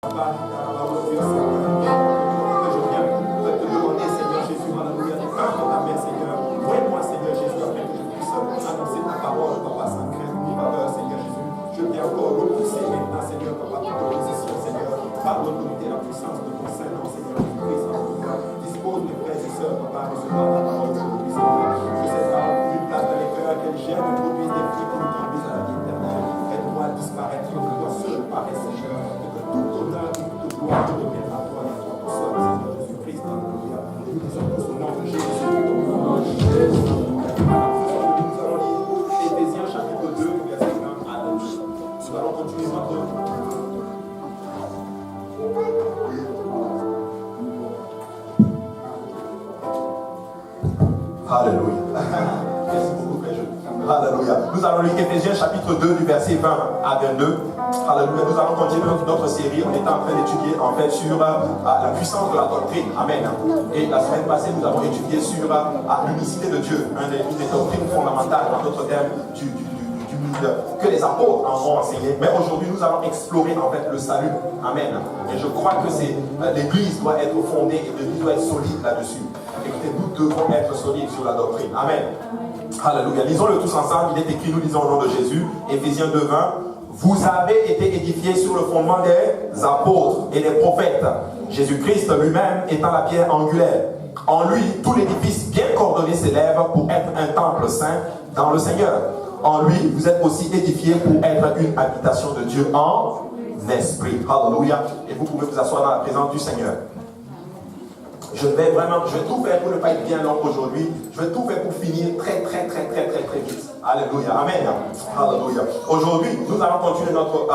Papa, aujourd'hui, Seigneur, je viens te demander, Seigneur Jésus, alléluia, de faire de ta main, Seigneur. Vois-moi, Seigneur Jésus, afin que je puisse annoncer ta parole, Papa, sans crainte ni peur, Seigneur Jésus. Je viens encore repousser maintenant, Seigneur, Papa, toute opposition, Seigneur, par l'autorité et la puissance de ton Saint-Nom, Seigneur Jésus-Christ, alléluia. Dispose mes frères et sœurs, Papa, à recevoir ta parole aujourd'hui, Seigneur. Que cette parole une place dans les cœurs, qu'elle gère et produise des fruits qui nous conduisent à la vie éternelle. Elle doit disparaître, que toi seul paraît, Seigneur. Tout honneur, toute gloire te revienne à toi et à toi tout seul, Seigneur Jésus-Christ. Alléluia. Nous disons tous au nom de Jésus. Nous allons lire Éphésiens chapitre 2, verset 1 à 2. Nous allons continuer notre. Alléluia. Merci beaucoup, frère. Alléluia. Nous allons lire Éphésiens chapitre 2 du verset 20 à 22. Alléluia. Nous allons continuer notre série. On est en train d'étudier en fait sur la puissance de la doctrine. Amen. Et la semaine passée, nous avons étudié sur l'unicité de Dieu, une des doctrines fondamentales dans notre thème que les apôtres en ont enseigné. Mais aujourd'hui, nous allons explorer en fait le salut. Amen. Et je crois que l'Église doit être fondée et l'Église doit être solide là-dessus. Écoutez, nous devons être solides sur la doctrine. Amen. Alléluia. Lisons-le tous ensemble. Il est écrit, nous lisons au nom de Jésus, Éphésiens 2, 20. Vous avez été édifiés sur le fondement des apôtres et des prophètes, Jésus-Christ lui-même étant la pierre angulaire. En lui, tout l'édifice bien coordonné s'élève pour être un temple saint dans le Seigneur. En lui, vous êtes aussi édifiés pour être une habitation de Dieu en esprit. Alléluia. Et vous pouvez vous asseoir dans la présence du Seigneur. Je vais tout faire pour ne pas être bien long aujourd'hui. Je vais tout faire pour finir très vite. Alléluia. Amen. Alléluia. Aujourd'hui, nous allons continuer notre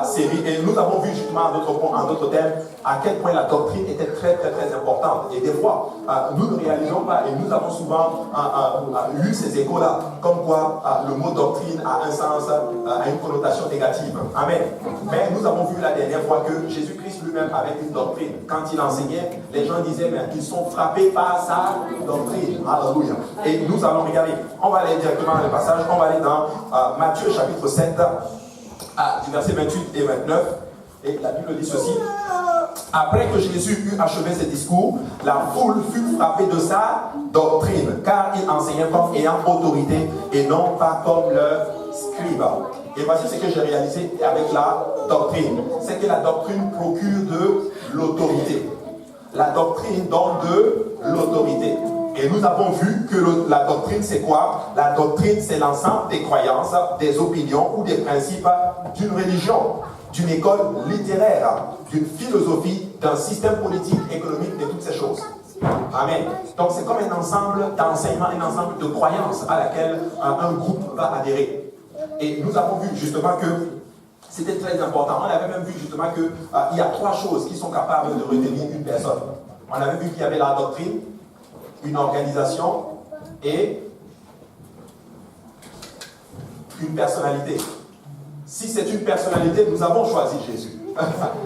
série et nous avons vu justement en d'autres thèmes à quel point la doctrine était très importante. Et des fois, nous ne réalisons pas et nous avons souvent eu ces échos-là, comme quoi le mot doctrine a un sens, a une connotation négative. Amen. Mais nous avons vu la dernière fois que Jésus-Christ lui-même avait une doctrine. Quand il enseignait, les gens disaient qu'ils sont frappés par sa doctrine. Alléluia. Et nous allons regarder. On va aller directement dans le passage. On va aller dans Matthieu chapitre 7, du verset 28 et 29. Et la Bible dit ceci. Après que Jésus eut achevé ses discours, la foule fut frappée de sa doctrine, car il enseignait comme ayant autorité et non pas comme le scribe. Et voici ce que j'ai réalisé avec la doctrine. C'est que la doctrine procure de l'autorité. La doctrine donne de l'autorité. Et nous avons vu que la doctrine, c'est quoi? La doctrine, c'est l'ensemble des croyances, des opinions ou des principes d'une religion, d'une école littéraire, d'une philosophie, d'un système politique, économique, de toutes ces choses. Amen. Donc c'est comme un ensemble d'enseignements, un ensemble de croyances à laquelle un groupe va adhérer. Et nous avons vu justement que c'était très important. On avait même vu justement qu'il y a trois choses qui sont capables de retenir une personne. On avait vu qu'il y avait la doctrine, une organisation et une personnalité. Si c'est une personnalité, nous avons choisi Jésus.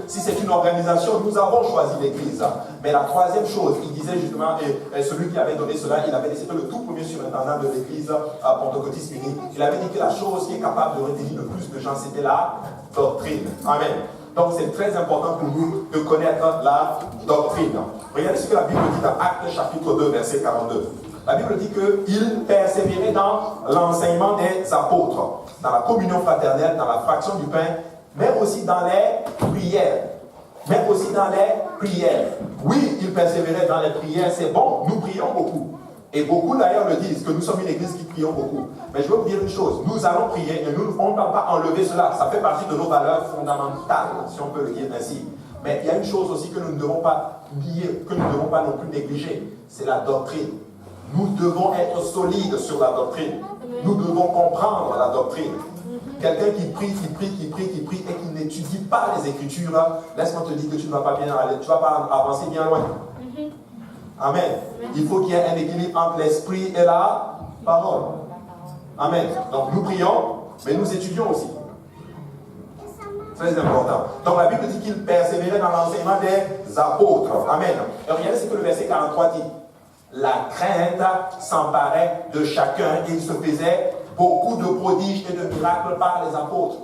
Si c'est une organisation, nous avons choisi l'Église. Mais la troisième chose, il disait justement, et celui qui avait donné cela, c'était le tout premier surintendant de l'Église pentecôtiste unie. Il avait dit que la chose qui est capable de retenir le plus de gens, c'était la doctrine. Amen. Donc c'est très important pour nous de connaître la doctrine. Regardez ce que la Bible dit dans Actes chapitre 2, verset 42. La Bible dit qu'ils persévéraient dans l'enseignement des apôtres, dans la communion fraternelle, dans la fraction du pain, mais aussi dans les prières. Mais aussi dans les prières. Oui, ils persévéraient dans les prières, c'est bon, nous prions beaucoup. Et beaucoup d'ailleurs le disent, que nous sommes une église qui prions beaucoup. Mais je veux vous dire une chose, nous allons prier et nous, on ne va pas enlever cela. Ça fait partie de nos valeurs fondamentales, si on peut le dire ainsi. Mais il y a une chose aussi que nous ne devons pas oublier, que nous ne devons pas non plus négliger, c'est la doctrine. Nous devons être solides sur la doctrine. Nous devons comprendre la doctrine. Quelqu'un qui prie et qui n'étudie pas les Écritures, laisse-moi te dire que tu ne vas pas bien aller, tu ne vas pas avancer bien loin. Amen. Il faut qu'il y ait un équilibre entre l'esprit et la parole. Amen. Donc nous prions, mais nous étudions aussi. Très important. Donc la Bible dit qu'ils persévéraient dans l'enseignement des apôtres. Amen. Et regardez ce que le verset 43 dit. La crainte s'emparait de chacun et il se faisait beaucoup de prodiges et de miracles par les apôtres.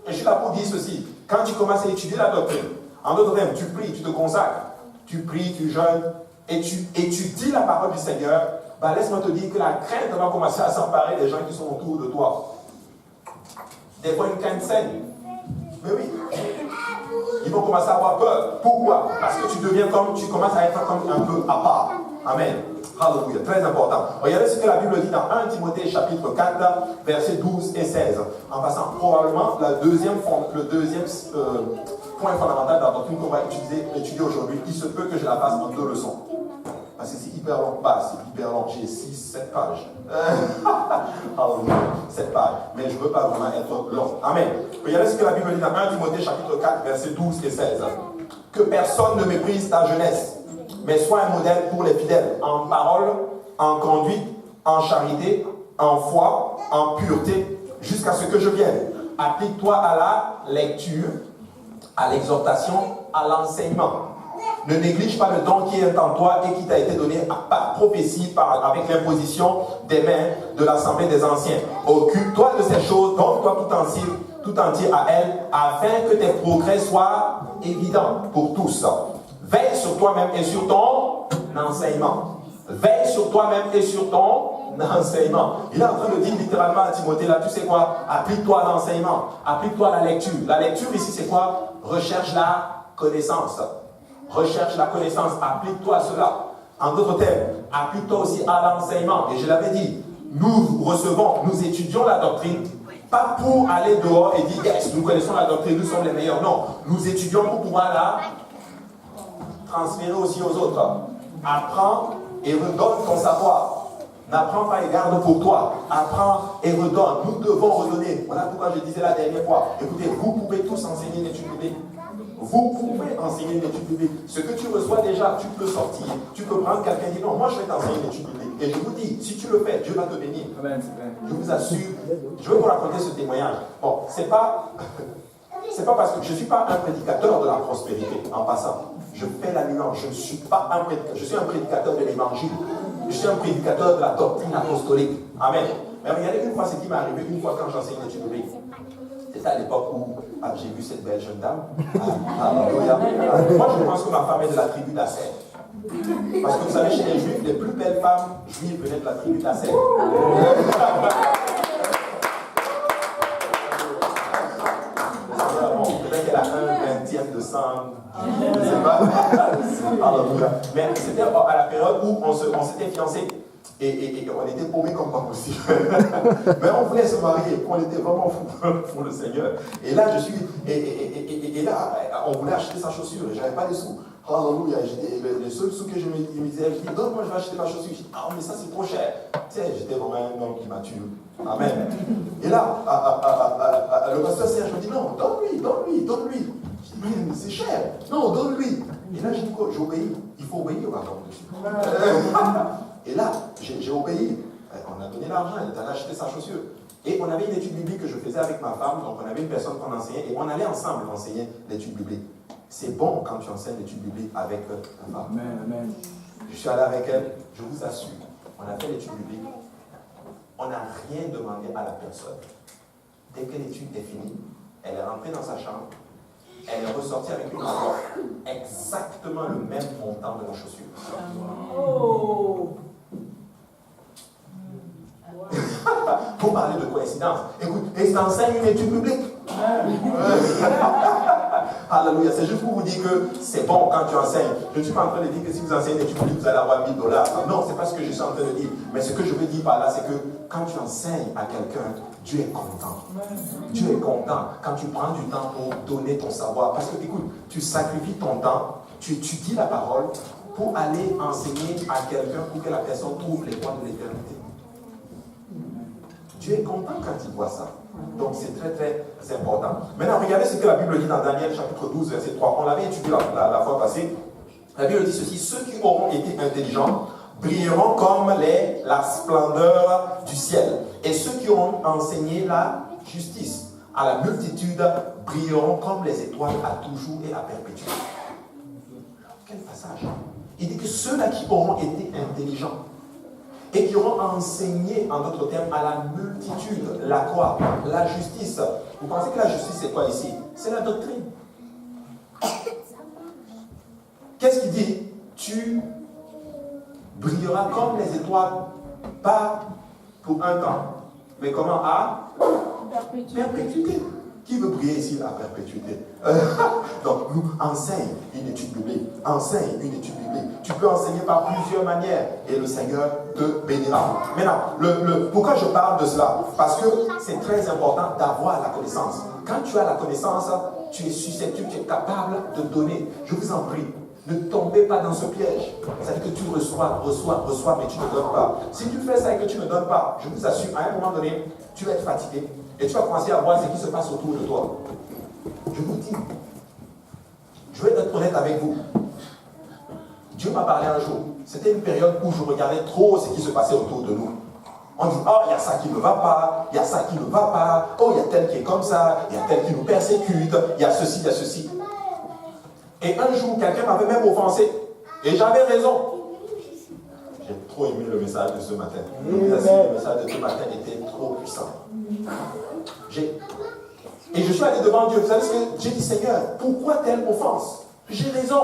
Et je suis là pour dire ceci. Quand tu commences à étudier la doctrine, en d'autres termes, tu pries, tu te consacres, tu pries, tu jeûnes, et tu étudies la parole du Seigneur, laisse-moi te dire que la crainte va commencer à s'emparer des gens qui sont autour de toi. Des fois, une crainte saine. Mais oui. Ils vont commencer à avoir peur. Pourquoi? Parce que tu commences à être comme un peu à part. Amen. Alléluia. Très important. Regardez ce que la Bible dit dans 1 Timothée chapitre 4, versets 12 et 16. En passant, probablement, le deuxième point fondamental de la doctrine qu'on va étudier aujourd'hui, il se peut que je la fasse en 2 leçons. Parce que c'est hyper long. C'est hyper long. J'ai 6-7 pages. Alléluia. 7 pages. Mais je ne veux pas vraiment être long. Amen. Regardez ce que la Bible dit dans 1 Timothée chapitre 4, versets 12 et 16. Que personne ne méprise ta jeunesse, mais sois un modèle pour les fidèles, en parole, en conduite, en charité, en foi, en pureté, jusqu'à ce que je vienne. Applique-toi à la lecture, à l'exhortation, à l'enseignement. Ne néglige pas le don qui est en toi et qui t'a été donné par prophétie, avec l'imposition des mains de l'assemblée des anciens. Occupe-toi de ces choses, donne-toi tout entier à elle, afin que tes progrès soient évidents pour tous. Veille sur toi-même et sur ton enseignement. Veille sur toi-même et sur ton enseignement. Il est en train de dire littéralement à Timothée, là, tu sais quoi? Applique-toi à l'enseignement. Applique-toi à la lecture. La lecture ici, c'est quoi? Recherche la connaissance. Recherche la connaissance. Applique-toi à cela. En d'autres termes, applique-toi aussi à l'enseignement. Et je l'avais dit, nous étudions la doctrine, pas pour aller dehors et dire, yes, nous connaissons la doctrine, nous sommes les meilleurs. Non, nous étudions pour pouvoir la transférer aussi aux autres. Apprends et redonne ton savoir. N'apprends pas et garde pour toi. Apprends et redonne. Nous devons redonner. Voilà pourquoi je disais la dernière fois. Écoutez, vous pouvez tous enseigner une étude biblique. Vous pouvez enseigner une étude biblique. Ce que tu reçois déjà, tu peux sortir. Tu peux prendre quelqu'un et dire non, moi je vais t'enseigner une étude biblique. Et je vous dis, si tu le fais, Dieu va te bénir. Je vous assure. Je vais vous raconter ce témoignage. Bon, c'est pas parce que je ne suis pas un prédicateur de la prospérité, en passant. Je fais la nuance. Je ne suis pas un prédicateur. Je suis un prédicateur de l'évangile. Je suis un prédicateur de la doctrine apostolique. Amen. Mais regardez une fois ce qui m'est arrivé, une fois quand j'enseignais l'étude biblique. C'était à l'époque où j'ai vu cette belle jeune dame. Alléluia. Moi, je pense que ma femme est de la tribu d'Asser. Parce que vous savez, chez les Juifs, les plus belles femmes juives venaient de la tribu d'Asser. Peut-être qu'elle a un 20e de sang. Je ne sais pas. Alléluia. Mais c'était à la période où on s'était fiancés. Et on était paumés comme pas possible. Mais on voulait se marier. On était vraiment fous pour le Seigneur. Et là, et là, on voulait acheter sa chaussure. Et je n'avais pas de sous. Alléluia. Le seul sou que je me disais, elle dit, donne-moi, je vais acheter ma chaussure. Je dis, ah, mais ça, c'est trop cher. Tu sais, j'étais vraiment un homme qui mature. Amen. Et là, le pasteur Serge me dit, non, donne-lui. Je dis, mais c'est cher. Non, donne-lui. Et là, je dis quoi? J'obéis. Il faut obéir au pardon dessus. Et là, j'ai obéi. On a donné l'argent, elle est allée acheter sa chaussure. Et on avait une étude biblique que je faisais avec ma femme, donc on avait une personne qu'on enseignait, et on allait ensemble enseigner l'étude biblique. C'est bon quand tu enseignes l'étude biblique avec ta femme. Amen. Je suis allé avec elle, je vous assure, on a fait l'étude biblique, on n'a rien demandé à la personne. Dès que l'étude est finie, elle est rentrée dans sa chambre, elle est ressortie avec une enveloppe, exactement le même montant de la chaussure. Oh. Pour parler de coïncidence. Écoute, et t'enseignes une étude biblique. Alléluia. C'est juste pour vous dire que c'est bon quand tu enseignes. Je ne suis pas en train de dire que si vous enseignez une étude biblique, vous allez avoir $1000. Non, c'est pas ce que je suis en train de dire. Mais ce que je veux dire par là, c'est que quand tu enseignes à quelqu'un, Dieu est content. Dieu est content quand tu prends du temps pour donner ton savoir. Parce que, écoute, tu sacrifies ton temps, tu dis la parole pour aller enseigner à quelqu'un pour que la personne trouve les voies de l'éternité. Dieu est content quand il voit ça. Donc c'est très très important. Maintenant, regardez ce que la Bible dit dans Daniel chapitre 12, verset 3. On l'avait étudié la fois passée. La Bible dit ceci: ceux qui auront été intelligents brilleront comme la splendeur du ciel. Et ceux qui auront enseigné la justice à la multitude brilleront comme les étoiles à toujours et à perpétuité. Quel passage! Il dit que ceux-là qui auront été intelligents. et qui auront enseigné, en d'autres termes, à la multitude, la quoi? La justice. Vous pensez que la justice, c'est quoi ici? C'est la doctrine. Qu'est-ce qu'il dit? Tu brilleras comme les étoiles, pas pour un temps, mais comment? À perpétuité. Qui veut briller ici à perpétuité? Donc, nous enseigne une étude biblique. Enseigne une étude biblique. Tu peux enseigner par plusieurs manières et le Seigneur te bénira. Maintenant, pourquoi je parle de cela? Parce que c'est très important d'avoir la connaissance. Quand tu as la connaissance, tu es susceptible, tu es capable de donner. Je vous en prie, ne tombez pas dans ce piège. C'est-à-dire que tu reçois, mais tu ne donnes pas. Si tu fais ça et que tu ne donnes pas, je vous assure, à un moment donné, tu vas être fatigué. Et tu vas commencer à voir ce qui se passe autour de toi. Je vous dis, je vais être honnête avec vous. Dieu m'a parlé un jour. C'était une période où je regardais trop ce qui se passait autour de nous. On dit, oh, il y a ça qui ne va pas, il y a ça qui ne va pas, oh, il y a tel qui est comme ça, il y a tel qui nous persécute, il y a ceci, il y a ceci. Et un jour, quelqu'un m'avait même offensé. Et j'avais raison. J'ai trop aimé le message de ce matin. Le message de ce matin était trop puissant. Et je suis allé devant Dieu. Vous savez ce que j'ai dit? Seigneur, pourquoi telle offense? J'ai raison.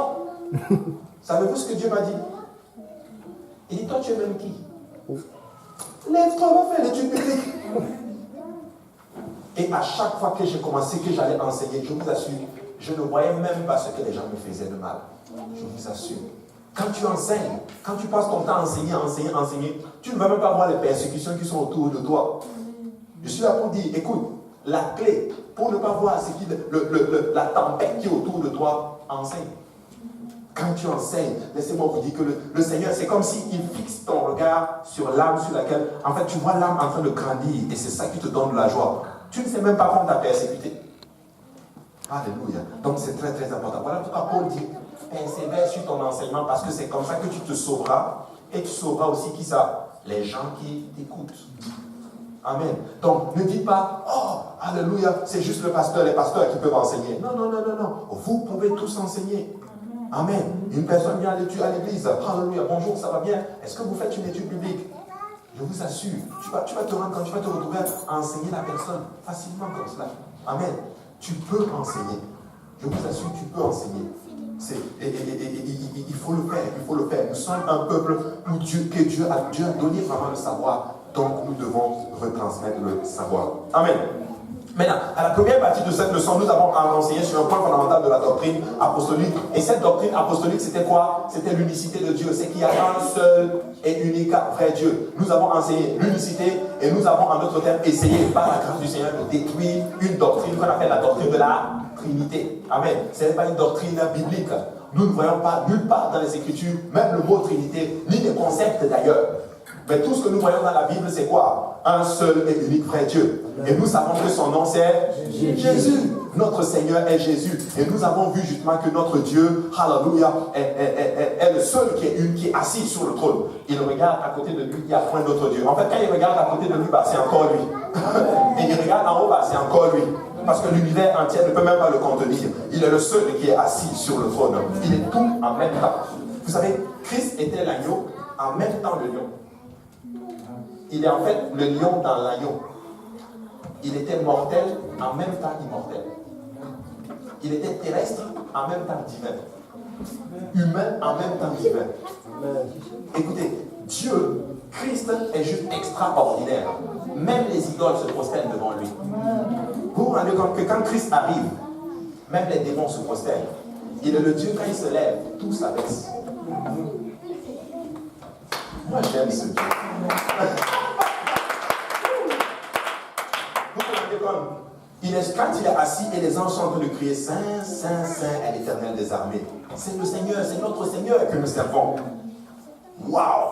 Savez-vous ce que Dieu m'a dit? Il dit, toi tu es même qui? Lève-toi, va faire l'étude biblique. Et à chaque fois que j'ai commencé, que j'allais enseigner, je vous assure, je ne voyais même pas ce que les gens me faisaient de mal. Je vous assure. Quand tu enseignes, quand tu passes ton temps à enseigner, tu ne vas même pas voir les persécutions qui sont autour de toi. Je suis là pour dire, écoute, la clé pour ne pas voir ce qui, la tempête qui est autour de toi, enseigne. Quand tu enseignes, laissez-moi vous dire que le Seigneur, c'est comme s'il fixe ton regard sur l'âme sur laquelle, en fait, tu vois l'âme en train de grandir et c'est ça qui te donne de la joie. Tu ne sais même pas comment t'as persécuté. Alléluia. Donc c'est très très important. Voilà pourquoi Paul dit, persévère sur ton enseignement parce que c'est comme ça que tu te sauveras et tu sauveras aussi qui ça? Les gens qui t'écoutent. Amen. Donc, ne dites pas, oh, alléluia, c'est juste les pasteurs qui peuvent enseigner. Non. Vous pouvez tous enseigner. Amen. Une personne vient à l'église. Alléluia, bonjour, ça va bien? Est-ce que vous faites une étude biblique? Je vous assure, tu vas te rendre quand tu vas te retrouver à enseigner la personne facilement comme cela. Amen. Tu peux enseigner. Je vous assure, tu peux enseigner. Il faut le faire. Nous sommes un peuple où Dieu a donné vraiment le savoir. Donc nous devons retransmettre le savoir. Amen. Maintenant, à la première partie de cette leçon, nous avons enseigné sur un point fondamental de la doctrine apostolique. Et cette doctrine apostolique, c'était quoi? C'était l'unicité de Dieu. C'est qu'il y a un seul et unique vrai Dieu. Nous avons enseigné l'unicité et nous avons en d'autres termes essayé par la grâce du Seigneur de détruire une doctrine qu'on appelle la doctrine de la Trinité. Amen. Ce n'est pas une doctrine biblique. Nous ne voyons pas nulle part dans les Écritures, même le mot Trinité, ni les concepts d'ailleurs. Mais tout ce que nous voyons dans la Bible, c'est quoi? Un seul et unique vrai Dieu. Et nous savons que son nom, c'est Jésus. Notre Seigneur est Jésus. Et nous avons vu justement que notre Dieu, alléluia, est le seul qui est assis sur le trône. Il regarde à côté de lui, il n'y a point d'autre Dieu. En fait, quand il regarde à côté de lui, c'est encore lui. Et il regarde en haut, c'est encore lui. Parce que l'univers entier ne peut même pas le contenir. Il est le seul qui est assis sur le trône. Il est tout en même temps. Vous savez, Christ était l'agneau, en même temps le lion. Il est en fait le lion dans l'agneau. Il était mortel, en même temps immortel. Il était terrestre, en même temps divin. Humain, en même temps divin. Écoutez, Dieu, Christ est juste extraordinaire. Même les idoles se prosternent devant lui. Vous vous rendez compte que quand Christ arrive, même les démons se prosternent. Il est le Dieu, quand il se lève, tout s'abaisse. Moi j'aime ce Dieu. Vous vous rendez compte? Quand il est assis et les anges sont en train de crier Saint, Saint, Saint est l'Éternel des armées. C'est le Seigneur, c'est notre Seigneur que nous servons. Waouh!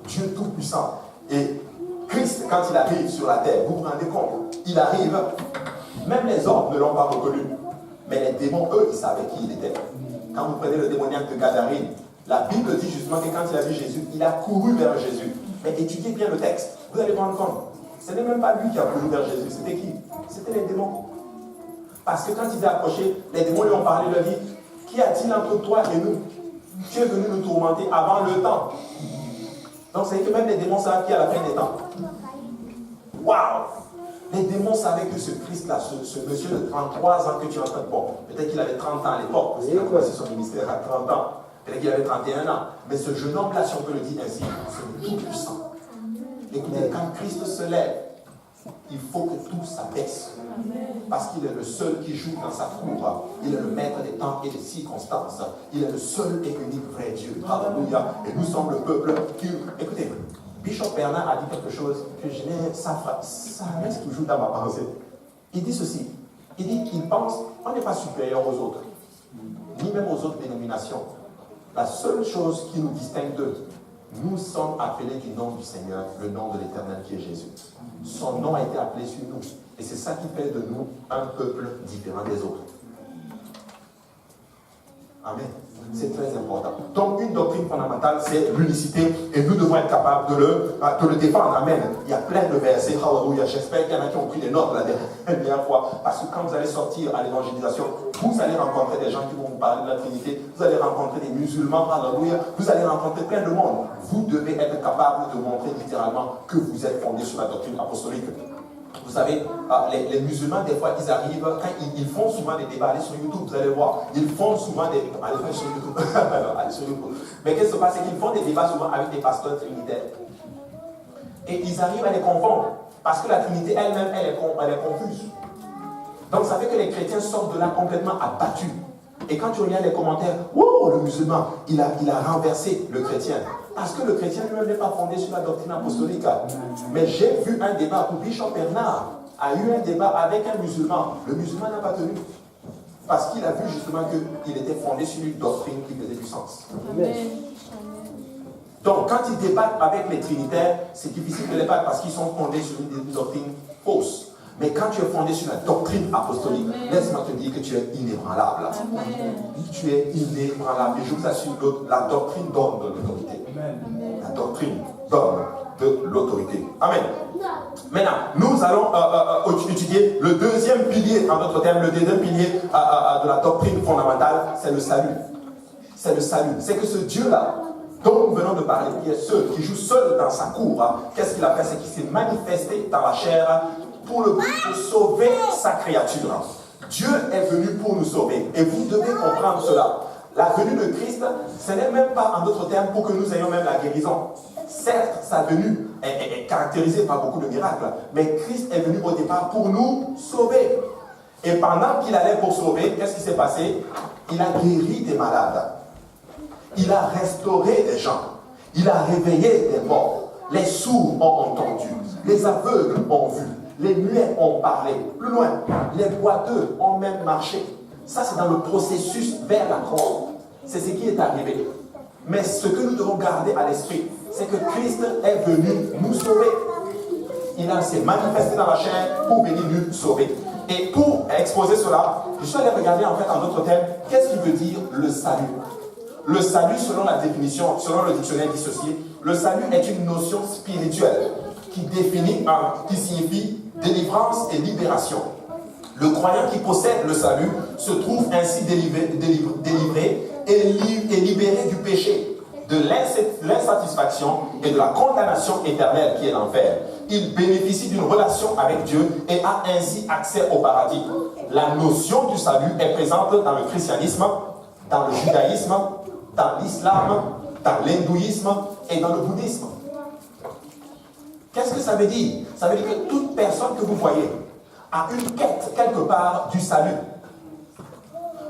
Dieu tout-puissant. Et Christ, quand il arrive sur la terre, vous vous rendez compte? Il arrive, même les hommes ne l'ont pas reconnu. Mais les démons, eux, ils savaient qui il était. Quand vous prenez le démoniaque de Gadarène, la Bible dit justement que quand il a vu Jésus, il a couru vers Jésus. Mais étudiez bien le texte, vous allez vous rendre compte. Ce n'est même pas lui qui a couru vers Jésus, c'était qui? C'était les démons. Parce que quand il s'est approché, les démons lui ont parlé, leur dit, qu'y a-t-il entre toi et nous? Tu es venu nous tourmenter avant le temps. Donc, c'est que même les démons savent qu'il y a la fin des temps. Waouh! Les démons savaient que ce Christ-là, ce monsieur de 33 ans que tu es en train de voir, peut-être qu'il avait 30 ans à l'époque, parce qu'il a commencé son ministère à 30 ans, peut-être qu'il avait 31 ans, mais ce jeune homme-là, si on peut le dire ainsi, c'est le tout puissant. Écoutez, quand Christ se lève, il faut que tout s'abaisse. Parce qu'il est le seul qui joue dans sa cour. Il est le maître des temps et des circonstances. Il est le seul et unique vrai Dieu. Alléluia. Et nous sommes le peuple qui... Écoutez, Bishop Bernard a dit quelque chose que je n'ai... Ça reste toujours dans ma pensée. Il dit ceci. Il dit qu'il pense qu'on n'est pas supérieur aux autres. Ni même aux autres dénominations. La seule chose qui nous distingue d'eux, nous sommes appelés du nom du Seigneur, le nom de l'Éternel qui est Jésus. Son nom a été appelé sur nous. Et c'est ça qui fait de nous un peuple différent des autres. Amen. C'est très important. Donc, une doctrine fondamentale, c'est l'unicité. Et nous devons être capables de le défendre. Amen. Il y a plein de versets. Hallelujah. J'espère qu'il y en a qui ont pris des notes la dernière fois. Parce que quand vous allez sortir à l'évangélisation, vous allez rencontrer des gens qui vont vous parler de la Trinité. Vous allez rencontrer des musulmans. Hallelujah. Vous allez rencontrer plein de monde. Vous devez être capable de montrer littéralement que vous êtes fondé sur la doctrine apostolique. Vous savez, les musulmans, des fois, ils arrivent, quand ils font souvent des débats, allez sur YouTube, vous allez voir, ils font souvent des... Allez sur YouTube. Allez sur YouTube. Mais qu'est-ce qui se passe, c'est qu'ils font des débats souvent avec des pasteurs trinitaires. Et ils arrivent à les confondre, parce que la Trinité elle-même, elle est confuse. Donc ça fait que les chrétiens sortent de là complètement abattus. Et quand tu regardes les commentaires, wow, le musulman, il a renversé le chrétien. Parce que le chrétien lui-même n'est pas fondé sur la doctrine apostolique. Mais j'ai vu un débat où Bishop Bernard a eu un débat avec un musulman. Le musulman n'a pas tenu. Parce qu'il a vu justement qu'il était fondé sur une doctrine qui faisait du sens. Amen. Donc quand ils débattent avec les trinitaires, c'est difficile de les battre parce qu'ils sont fondés sur une doctrine fausse. Mais quand tu es fondé sur la doctrine apostolique, laisse-moi te dire que tu es inébranlable. Amen. Tu es inébranlable. Et je vous assure que la doctrine donne de l'autorité. La doctrine donne de l'autorité. Amen. Maintenant, nous allons étudier le deuxième pilier, en d'autres termes, le deuxième pilier de la doctrine fondamentale, c'est le salut. C'est le salut. C'est que ce Dieu-là, dont nous venons de parler, qui est seul, qui joue seul dans sa cour, qu'est-ce qu'il a fait? C'est qu'il s'est manifesté dans la chair pour le but de sauver sa créature. Dieu est venu pour nous sauver. Et vous devez comprendre cela. La venue de Christ, ce n'est même pas, en d'autres termes, pour que nous ayons même la guérison. Certes, sa venue est caractérisée par beaucoup de miracles, mais Christ est venu au départ pour nous sauver. Et pendant qu'il allait pour sauver, qu'est-ce qui s'est passé? Il a guéri des malades. Il a restauré des gens. Il a réveillé des morts. Les sourds ont entendu. Les aveugles ont vu. Les muets ont parlé. Plus loin, les boiteux ont même marché. Ça, c'est dans le processus vers la croix. C'est ce qui est arrivé. Mais ce que nous devons garder à l'esprit, c'est que Christ est venu nous sauver. Il s'est manifesté dans la chair pour venir nous sauver. Et pour exposer cela, je suis allé regarder en fait en d'autres termes, qu'est-ce qui veut dire le salut? Le salut, selon la définition, selon le dictionnaire dissocié, le salut est une notion spirituelle qui signifie délivrance et libération. Le croyant qui possède le salut se trouve ainsi délivré et libéré du péché, de l'insatisfaction et de la condamnation éternelle qui est l'enfer. Il bénéficie d'une relation avec Dieu et a ainsi accès au paradis. La notion du salut est présente dans le christianisme, dans le judaïsme, dans l'islam, dans l'hindouisme et dans le bouddhisme. Qu'est-ce que ça veut dire? Ça veut dire que toute personne que vous voyez a une quête quelque part du salut.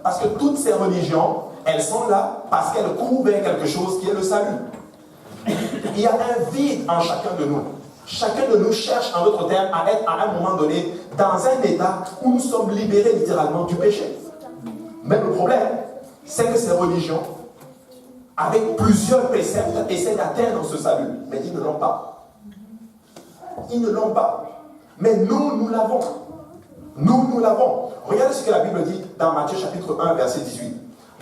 Parce que toutes ces religions, elles sont là parce qu'elles courent vers quelque chose qui est le salut. Il y a un vide en chacun de nous. Chacun de nous cherche, en d'autres termes, à être à un moment donné dans un état où nous sommes libérés littéralement du péché. Mais le problème, c'est que ces religions, avec plusieurs préceptes, essaient d'atteindre ce salut. Mais ils ne l'ont pas. Ils ne l'ont pas. Mais nous l'avons. Nous l'avons. Regardez ce que la Bible dit dans Matthieu chapitre 1, verset 18.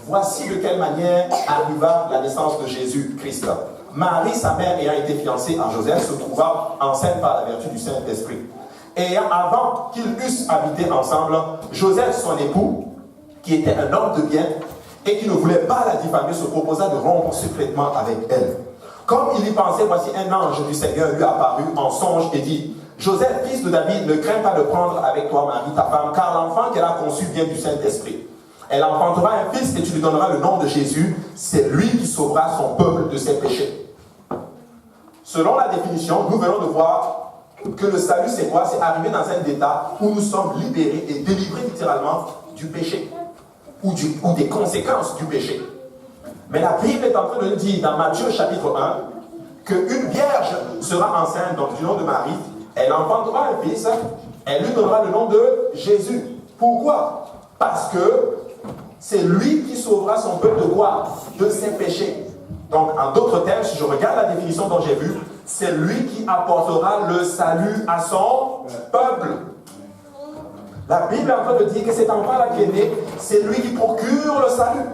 Voici de quelle manière arriva la naissance de Jésus-Christ. Marie, sa mère, ayant été fiancée à Joseph, se trouva enceinte par la vertu du Saint-Esprit. Et avant qu'ils eussent habité ensemble, Joseph, son époux, qui était un homme de bien, et qui ne voulait pas la diffamer, se proposa de rompre secrètement avec elle. Comme il y pensait, voici un ange du Seigneur lui apparut en songe et dit, Joseph, fils de David, ne crains pas de prendre avec toi Marie, ta femme, car l'enfant qu'elle a conçu vient du Saint-Esprit. Elle enfantera un fils et tu lui donneras le nom de Jésus. C'est lui qui sauvera son peuple de ses péchés. Selon la définition, nous venons de voir que le salut, c'est quoi? C'est arriver dans un état où nous sommes libérés et délivrés littéralement du péché ou des conséquences du péché. Mais la Bible est en train de nous dire dans Matthieu chapitre 1 qu'une vierge sera enceinte, donc du nom de Marie, elle enfantera un fils, elle lui donnera le nom de Jésus. Pourquoi? Parce que c'est lui qui sauvera son peuple de quoi? De ses péchés. Donc, en d'autres termes, si je regarde la définition dont j'ai vue, c'est lui qui apportera le salut à son peuple. La Bible est en train de dire que cet enfant-là qui est né, c'est lui qui procure le salut.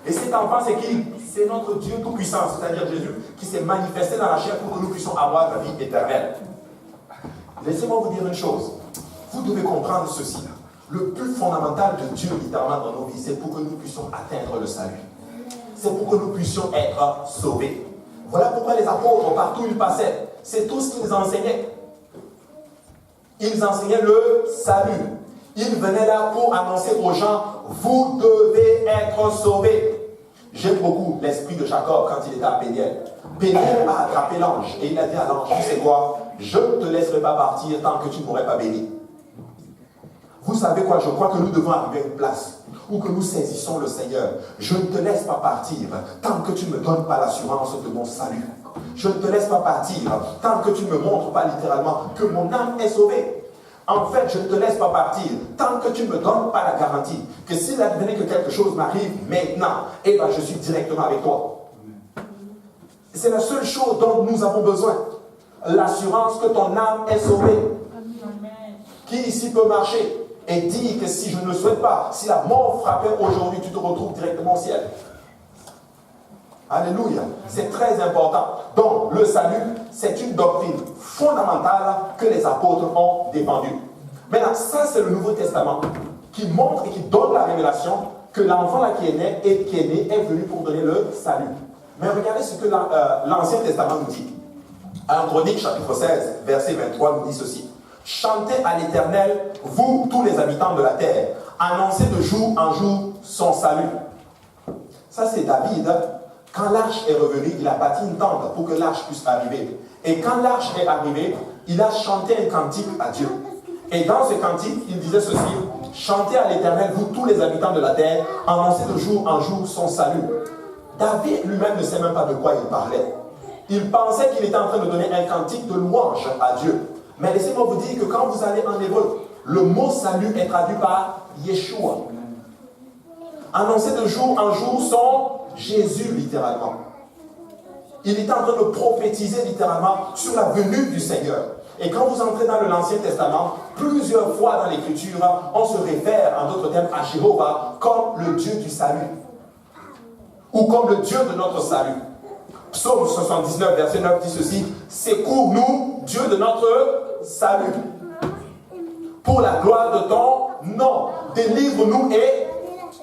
Et cet enfant, c'est qui? C'est notre Dieu Tout-Puissant, c'est-à-dire Jésus, qui s'est manifesté dans la chair pour que nous puissions avoir la vie éternelle. Laissez-moi vous dire une chose. Vous devez comprendre ceci. Le plus fondamental de Dieu, littéralement, dans nos vies, c'est pour que nous puissions atteindre le salut. C'est pour que nous puissions être sauvés. Voilà pourquoi les apôtres, partout où ils passaient, c'est tout ce qu'ils enseignaient. Ils enseignaient le salut. Ils venaient là pour annoncer aux gens, vous devez être sauvés. J'aime beaucoup l'esprit de Jacob quand il était à Péniel. Péniel a attrapé l'ange et il a dit à l'ange, tu sais quoi, je ne te laisserai pas partir tant que tu ne m'aurais pas béni. Vous savez quoi, je crois que nous devons arriver à une place où que nous saisissons le Seigneur. Je ne te laisse pas partir tant que tu ne me donnes pas l'assurance de mon salut. Je ne te laisse pas partir tant que tu ne me montres pas littéralement que mon âme est sauvée. En fait, je ne te laisse pas partir tant que tu ne me donnes pas la garantie que s'il advenait que quelque chose m'arrive maintenant, eh bien je suis directement avec toi. C'est la seule chose dont nous avons besoin. L'assurance que ton âme est sauvée. Qui ici peut marcher et dire que si je ne le souhaite pas, si la mort frappait aujourd'hui, tu te retrouves directement au ciel? Alléluia. C'est très important. Donc, le salut, c'est une doctrine fondamentale que les apôtres ont défendue. Maintenant, ça, c'est le Nouveau Testament qui montre et qui donne la révélation que l'enfant là qui est né est venu pour donner le salut. Mais regardez ce que l'Ancien Testament nous dit. En Chronique, chapitre 16, verset 23, nous dit ceci. Chantez à l'Éternel, vous, tous les habitants de la terre. Annoncez de jour en jour son salut. Ça, c'est David. Quand l'arche est revenue, il a bâti une tente pour que l'arche puisse arriver. Et quand l'arche est arrivée, il a chanté un cantique à Dieu. Et dans ce cantique, il disait ceci, chantez à l'Éternel, vous tous les habitants de la terre, annoncez de jour en jour son salut. David lui-même ne sait même pas de quoi il parlait. Il pensait qu'il était en train de donner un cantique de louange à Dieu. Mais laissez-moi vous dire que quand vous allez en hébreu, le mot salut est traduit par Yeshua. Annoncez de jour en jour son Jésus, littéralement. Il est en train de prophétiser littéralement sur la venue du Seigneur. Et quand vous entrez dans l'Ancien Testament, plusieurs fois dans l'Écriture, on se réfère, en d'autres termes, à Jéhovah comme le Dieu du salut. Ou comme le Dieu de notre salut. Psaume 79, verset 9 dit ceci, « Secours-nous, Dieu de notre salut, pour la gloire de ton nom. Délivre-nous et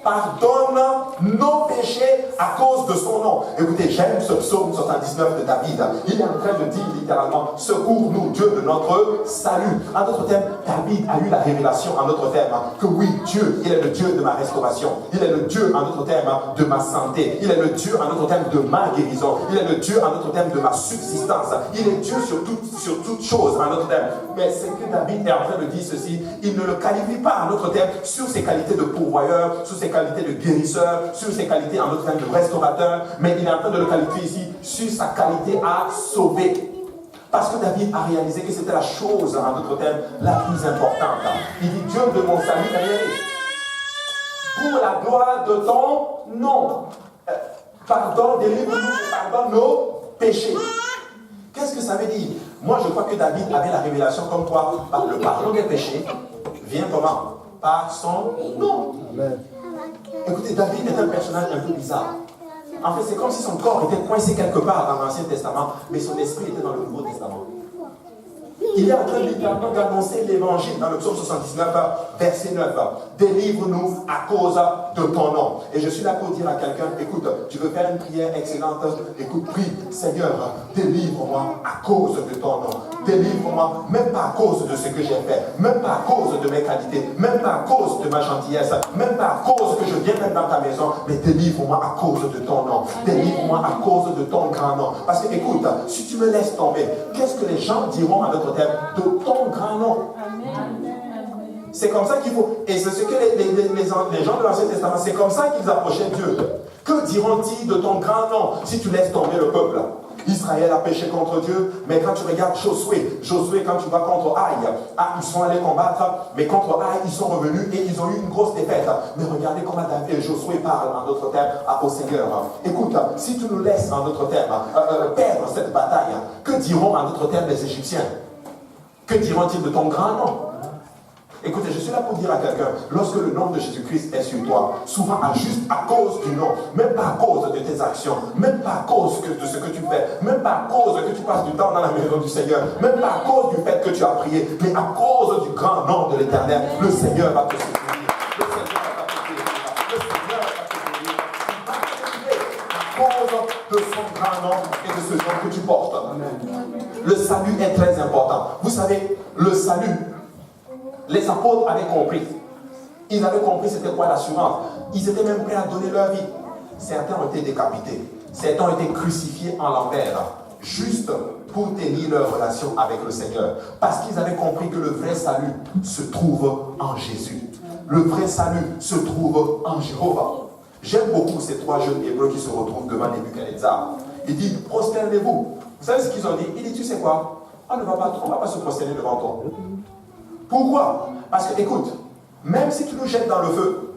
pardonne nos péchés à cause de son nom. » Écoutez, j'aime ce psaume 79 de David. Il est en train de dire littéralement, secours-nous, Dieu de notre salut. En d'autres termes, David a eu la révélation, en d'autres termes, que oui, Dieu, il est le Dieu de ma restauration. Il est le Dieu, en d'autres termes, de ma santé. Il est le Dieu, en d'autres termes, de ma guérison. Il est le Dieu, en d'autres termes, de ma subsistance. Il est Dieu sur toute chose, en d'autres termes. Mais c'est que David est en train de dire ceci, il ne le qualifie pas, en d'autres termes, sur ses qualités de pourvoyeur, sur ses qualités de guérisseur, sur ses qualités en d'autres termes de restaurateur, mais il est en train de le qualifier ici sur sa qualité à sauver. Parce que David a réalisé que c'était la chose, en d'autres termes, la plus importante. Il dit, Dieu de mon salut, pour la gloire de ton nom. Pardon, délivre-nous et pardonne nos péchés. Qu'est-ce que ça veut dire? Moi, je crois que David avait la révélation comme quoi, par le pardon des péchés, vient comment? Par son nom. Amen. Écoutez, David est un personnage un peu bizarre. En fait, c'est comme si son corps était coincé quelque part dans l'Ancien Testament, mais son esprit était dans le Nouveau Testament. Il est en train littéralement d'annoncer l'évangile dans le psaume 79, verset 9. Délivre-nous à cause de ton nom. Et je suis là pour dire à quelqu'un, écoute, tu veux faire une prière excellente, écoute, prie, Seigneur, délivre-moi à cause de ton nom. Délivre-moi, même pas à cause de ce que j'ai fait, même pas à cause de mes qualités, même pas à cause de ma gentillesse, même pas à cause que je viens même dans ta maison, mais délivre-moi à cause de ton nom. Délivre-moi à cause de ton grand nom. Parce que écoute, si tu me laisses tomber, qu'est-ce que les gens diront à notre terme de ton grand nom? C'est comme ça qu'il faut, et c'est ce que les gens de l'Ancien Testament, c'est comme ça qu'ils approchaient Dieu. Que diront-ils de ton grand nom si tu laisses tomber le peuple? Israël a péché contre Dieu, mais quand tu regardes Josué, quand tu vas contre Aï, ils sont allés combattre, mais contre Aï, ils sont revenus et ils ont eu une grosse défaite. Mais regardez comment David et Josué parlent en d'autres termes au Seigneur. Écoute, si tu nous laisses en d'autres termes perdre cette bataille, que diront en d'autres termes les Égyptiens? Que diront-ils de ton grand nom? Écoutez, je suis là pour dire à quelqu'un, lorsque le nom de Jésus-Christ est sur toi, souvent juste à cause du nom, même pas à cause de tes actions, même pas à cause de ce que tu fais, même pas à cause que tu passes du temps dans la maison du Seigneur, même pas à cause du fait que tu as prié, mais à cause du grand nom de l'Éternel, le Seigneur va te secourir. Le Seigneur va te secourir. Le Seigneur va te secourir. Il va t'aider à cause de son grand nom et de ce nom que tu portes. Le salut est très important. Vous savez, le salut, les apôtres avaient compris. Ils avaient compris c'était quoi l'assurance. Ils étaient même prêts à donner leur vie. Certains ont été décapités. Certains ont été crucifiés en l'envers, juste pour tenir leur relation avec le Seigneur. Parce qu'ils avaient compris que le vrai salut se trouve en Jésus. Le vrai salut se trouve en Jéhovah. J'aime beaucoup ces trois jeunes Hébreux qui se retrouvent devant Nebuchadnezzar. Il dit, prosternez-vous. Vous savez ce qu'ils ont dit? Il dit, tu sais quoi? On ne va pas se prosterner devant toi. Pourquoi? Parce que, écoute, même si tu nous jettes dans le feu,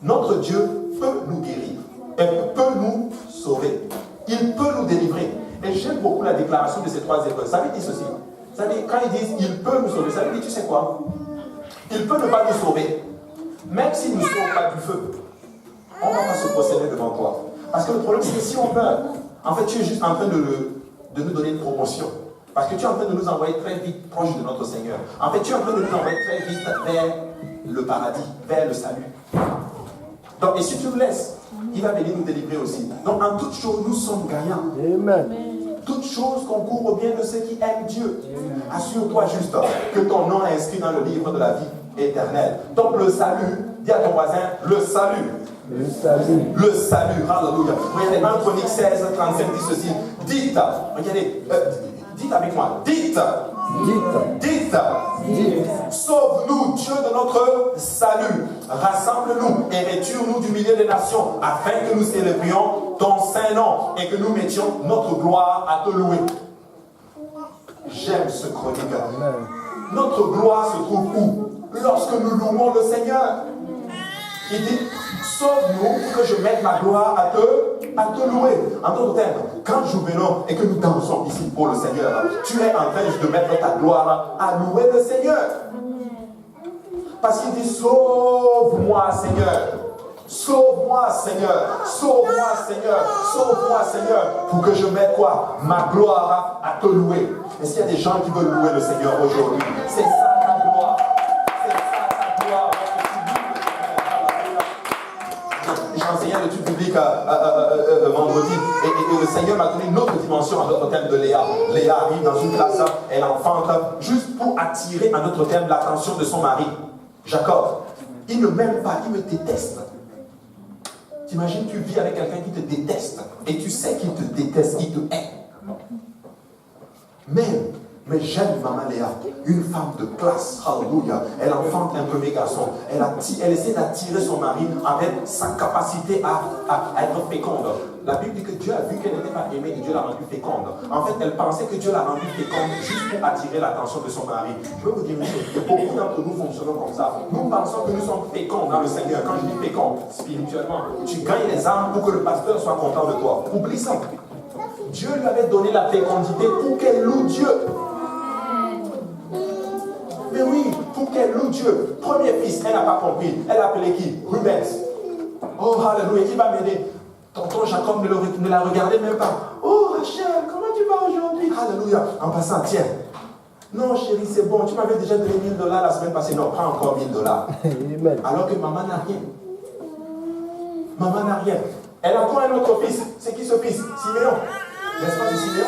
notre Dieu peut nous guérir. Et peut nous sauver. Il peut nous délivrer. Et j'aime beaucoup la déclaration de ces trois Hébreux. Ça veut dire ceci. Ça veut dire, quand ils disent, il peut nous sauver, ça veut dire, tu sais quoi? Il peut ne pas nous sauver. Même s'il ne nous sauve pas du feu, on ne va pas se prosterner devant toi. Parce que le problème, c'est que si on meurt, en fait, tu es juste en train de nous donner une promotion. Parce que tu es en train de nous envoyer très vite proche de notre Seigneur. En fait, tu es en train de nous envoyer très vite vers le paradis, vers le salut. Donc, et si tu nous laisses, il va venir nous délivrer aussi. Donc, en toutes choses, nous sommes gagnants. Amen. Toutes choses concourent au bien de ceux qui aiment Dieu. Assure-toi juste que ton nom est inscrit dans le livre de la vie éternelle. Donc, le salut, dis à ton voisin, le salut. Le salut. Le salut, alléluia. Regardez, 1 Chroniques 16, 35 dit ceci. Dites, regardez, dites avec moi, dites. Sauve-nous, Dieu de notre salut. Rassemble-nous et retire-nous du milieu des nations, afin que nous célébrions ton saint nom et que nous mettions notre gloire à te louer. J'aime ce chronique. Notre gloire se trouve où? Lorsque nous louons le Seigneur. Il dit, sauve-nous pour que je mette ma gloire à te louer. En d'autres termes, quand nous venons et que nous dansons ici pour le Seigneur, tu es en train de mettre ta gloire à louer le Seigneur. Parce qu'il dit, sauve-moi Seigneur. Sauve-moi Seigneur. Sauve-moi Seigneur. Sauve-moi Seigneur. Pour que je mette quoi? Ma gloire à te louer. Est-ce qu'il y a des gens qui veulent louer le Seigneur aujourd'hui? C'est ça ta gloire. J'ai enseigné l'étude publique vendredi et le Seigneur m'a donné une autre dimension à notre thème de Léa. Léa arrive dans une classe, elle enfante, juste pour attirer à notre thème l'attention de son mari, Jacob. Il ne m'aime pas, il me déteste. T'imagines, tu vis avec quelqu'un qui te déteste et tu sais qu'il te déteste, il te hait. Mais j'aime maman Léa, une femme de classe, alléluia. Elle enfante un premier garçon. Elle essaie d'attirer son mari avec sa capacité à être féconde. La Bible dit que Dieu a vu qu'elle n'était pas aimée et Dieu l'a rendue féconde. En fait, elle pensait que Dieu l'a rendue féconde juste pour attirer l'attention de son mari. Je veux vous dire une chose, que beaucoup d'entre nous fonctionnons comme ça. Nous pensons que nous sommes féconds dans le Seigneur. Quand je dis féconds, spirituellement, tu gagnes les âmes pour que le pasteur soit content de toi. Oublie ça. Dieu lui avait donné la fécondité pour qu'elle loue Dieu. Mais oui, pour qu'elle loue Dieu. Premier fils, elle n'a pas compris. Elle a appelé qui? Rubens. Oh, alléluia, qui va m'aider? Tonton Jacob ne la regardait même pas. Oh, Rachel, comment tu vas aujourd'hui? Alléluia. En passant, tiens, Non, chérie, c'est bon. Tu m'avais déjà donné $1000 la semaine passée. Non, prends encore $1000. Alors que maman n'a rien. Maman n'a rien. Elle a quoi un autre fils? C'est qui ce fils? Siméon. N'est-ce pas, c'est Siméon?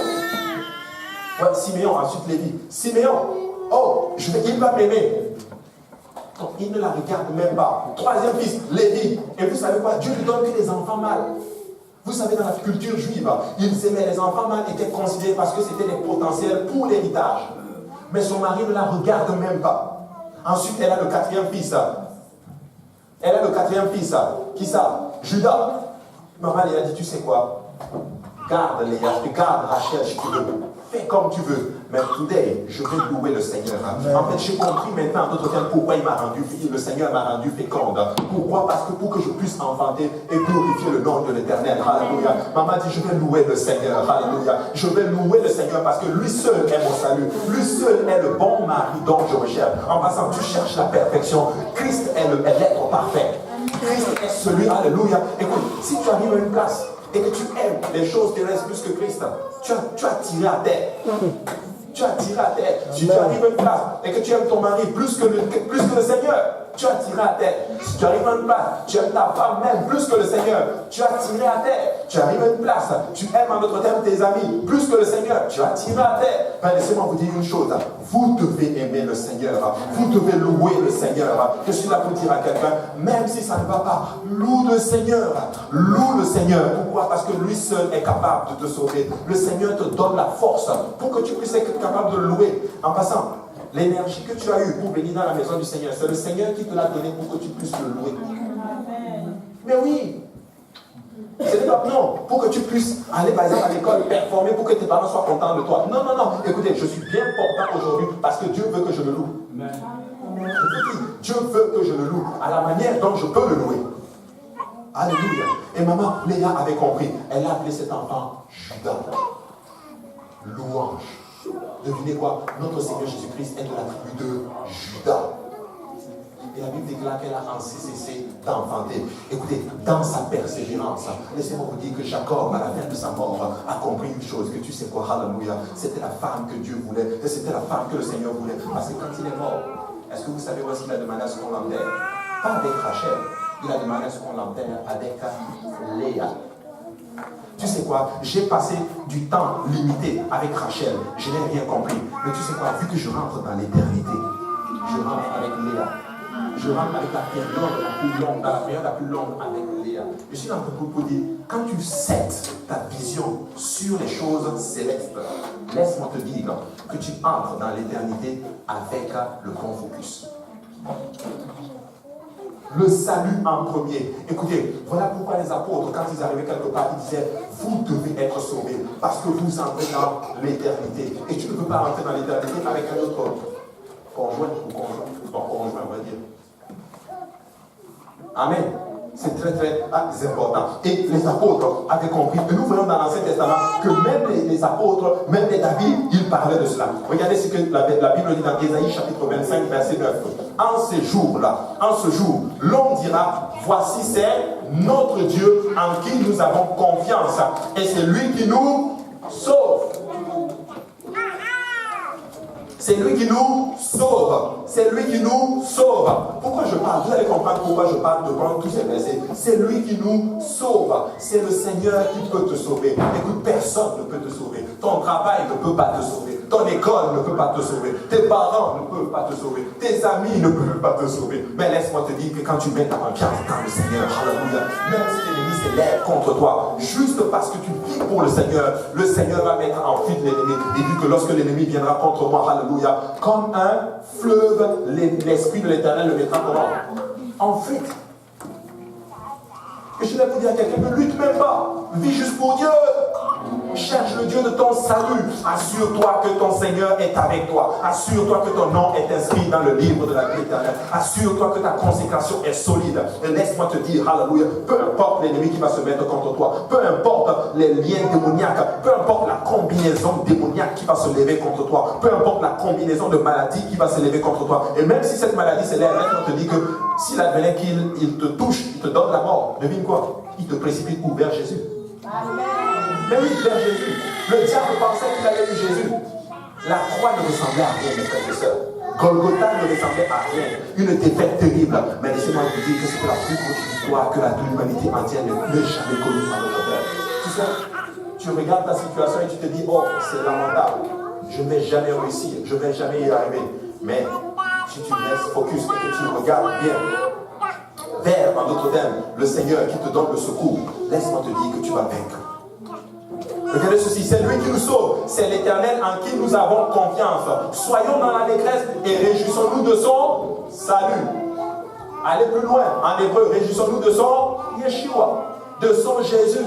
Ouais, Siméon, ensuite Lévi. Siméon. Oh, il va m'aimer. Donc, il ne la regarde même pas. Troisième fils, Lévi. Et vous savez quoi? Dieu lui donne que des enfants mâles. Vous savez, dans la culture juive, ils aimaient les enfants mâles, étaient considérés parce que c'était des potentiels pour l'héritage. Mais son mari ne la regarde même pas. Ensuite, elle a le quatrième fils. Elle a le quatrième fils. Qui ça? Judas. Maman lui a dit, tu sais quoi? Garde Léa, garde Rachel si tu veux. Fais comme tu veux. Mais today, je vais louer le Seigneur. En fait, j'ai compris maintenant, en d'autres termes, pourquoi il m'a rendu, le Seigneur m'a rendu féconde. Pourquoi? Parce que pour que je puisse enfanter et glorifier le nom de l'Éternel. Alléluia. Maman dit, je vais louer le Seigneur. Alléluia. Je vais louer le Seigneur parce que lui seul est mon salut. Lui seul est le bon mari dont je recherche. En passant, tu cherches la perfection. Christ est l'être parfait. Christ est celui, alléluia. Écoute, si tu arrives à une place et que tu aimes les choses terrestres plus que Christ, tu as tiré à terre. Tu as tiré à terre. Si tu arrives à une place et que tu aimes ton mari plus que le Seigneur, tu as tiré à terre. Si tu arrives à une place, tu aimes ta femme même plus que le Seigneur, tu as tiré à terre. Tu arrives à une place, tu aimes en d'autres termes tes amis plus que le Seigneur, tu as tiré à terre. Ben, laissez-moi vous dire une chose, vous devez aimer le Seigneur, vous devez louer le Seigneur. Je suis là pour dire à quelqu'un, même si ça ne va pas, loue le Seigneur. Loue le Seigneur. Pourquoi? Parce que lui seul est capable de te sauver. Le Seigneur te donne la force pour que tu puisses être capable de le louer. En passant, l'énergie que tu as eue pour venir dans la maison du Seigneur, c'est le Seigneur qui te l'a donné pour que tu puisses le louer. Mais oui, ce n'est pas non, pour que tu puisses aller par exemple à l'école, performer, pour que tes parents soient contents de toi. Non, non, non. Écoutez, je suis bien important aujourd'hui parce que Dieu veut que je le loue. Je vous dis, Dieu veut que je le loue à la manière dont je peux le louer. Alléluia. Et maman, Léa avait compris. Elle a appelé cet enfant Judas. Louange. Devinez quoi? Notre Seigneur Jésus-Christ est de la tribu de Judas. Et la Bible déclare qu'elle a cessé d'enfanter. Écoutez, dans sa persévérance, laissez-moi vous dire que Jacob, à la fin de sa mort, a compris une chose, que tu sais quoi, alléluia, c'était la femme que Dieu voulait, et c'était la femme que le Seigneur voulait. Parce que quand il est mort, est-ce que vous savez où est-ce qu'il a demandé à ce qu'on l'enterre? Pas avec Rachel, il a demandé à ce qu'on l'enterre avec Léa. Tu sais quoi, j'ai passé du temps limité avec Rachel, je n'ai rien compris. Mais tu sais quoi, vu que je rentre dans l'éternité, je rentre avec Léa. Je rentre avec la période la plus longue, dans la période la plus longue avec Léa. Je suis en train de vous dire, quand tu sets ta vision sur les choses célestes, laisse-moi te dire que tu entres dans l'éternité avec le bon focus. Le salut en premier. Écoutez, voilà pourquoi les apôtres, quand ils arrivaient quelque part, ils disaient, vous devez être sauvés, parce que vous entrez dans l'éternité. Et tu ne peux pas entrer dans l'éternité avec un autre conjoint ou conjoint. Bon, conjoint, on va dire. Amen. C'est très très important. Et les apôtres avaient compris. Et nous voyons dans l'Ancien Testament que même les apôtres, même les David, ils parlaient de cela. Regardez ce que la Bible dit dans Ésaïe chapitre 25, verset 9. En ces jours-là, en ce jour, l'on dira, voici c'est notre Dieu en qui nous avons confiance. Et c'est lui qui nous sauve. C'est lui qui nous sauve. C'est lui qui nous sauve. Pourquoi je parle? Vous allez comprendre pourquoi je parle de prendre tous ces versets. C'est lui qui nous sauve. C'est le Seigneur qui peut te sauver. Écoute, personne ne peut te sauver. Ton travail ne peut pas te sauver. Ton école ne peut pas te sauver. Tes parents ne peuvent pas te sauver. Tes amis ne peuvent pas te sauver. Mais laisse-moi te dire que quand tu mets ta confiance dans le Seigneur, alléluia, même si l'ennemi s'élève contre toi, juste parce que tu vis pour le Seigneur va mettre en fuite l'ennemi. Et vu que lorsque l'ennemi viendra contre moi, alléluia, comme un fleuve, l'Esprit de l'Éternel le mettra comment? En fuite. Et je vais vous dire à quelqu'un, ne lutte même pas. Vis juste pour Dieu. Cherche le Dieu de ton salut. Assure-toi que ton Seigneur est avec toi. Assure-toi que ton nom est inscrit dans le livre de la vie éternelle. Assure-toi que ta consécration est solide. Et laisse-moi te dire, alléluia, peu importe l'ennemi qui va se mettre contre toi, peu importe les liens démoniaques, peu importe la combinaison démoniaque qui va se lever contre toi, peu importe la combinaison de maladies qui va se lever contre toi. Et même si cette maladie s'élève, laisse-moi te dire que s'il advenait qu'il te touche, il te donne la mort, devine quoi? Il te précipite où? Vers Jésus. Amen. Mais oui, vers Jésus. Le diable pensait qu'il allait eu Jésus. La croix ne ressemblait à rien, mes frères et sœurs. Golgotha ne ressemblait à rien. Une défaite terrible. Mais laissez-moi vous dire que c'était la plus grosse victoire que l'humanité entière n'ait jamais connue par notre Père. Tu sais, tu regardes ta situation et tu te dis, oh, c'est lamentable. Je ne vais jamais réussir. Je ne vais jamais y arriver. Mais si tu restes focus et que tu regardes bien vers, en d'autres termes, le Seigneur qui te donne le secours, laisse-moi te dire que tu vas vaincre. Regardez ceci, c'est lui qui nous sauve, c'est l'Éternel en qui nous avons confiance. Soyons dans la détresse et réjouissons-nous de son salut. Allez plus loin, en hébreu, réjouissons-nous de son Yeshua, de son Jésus.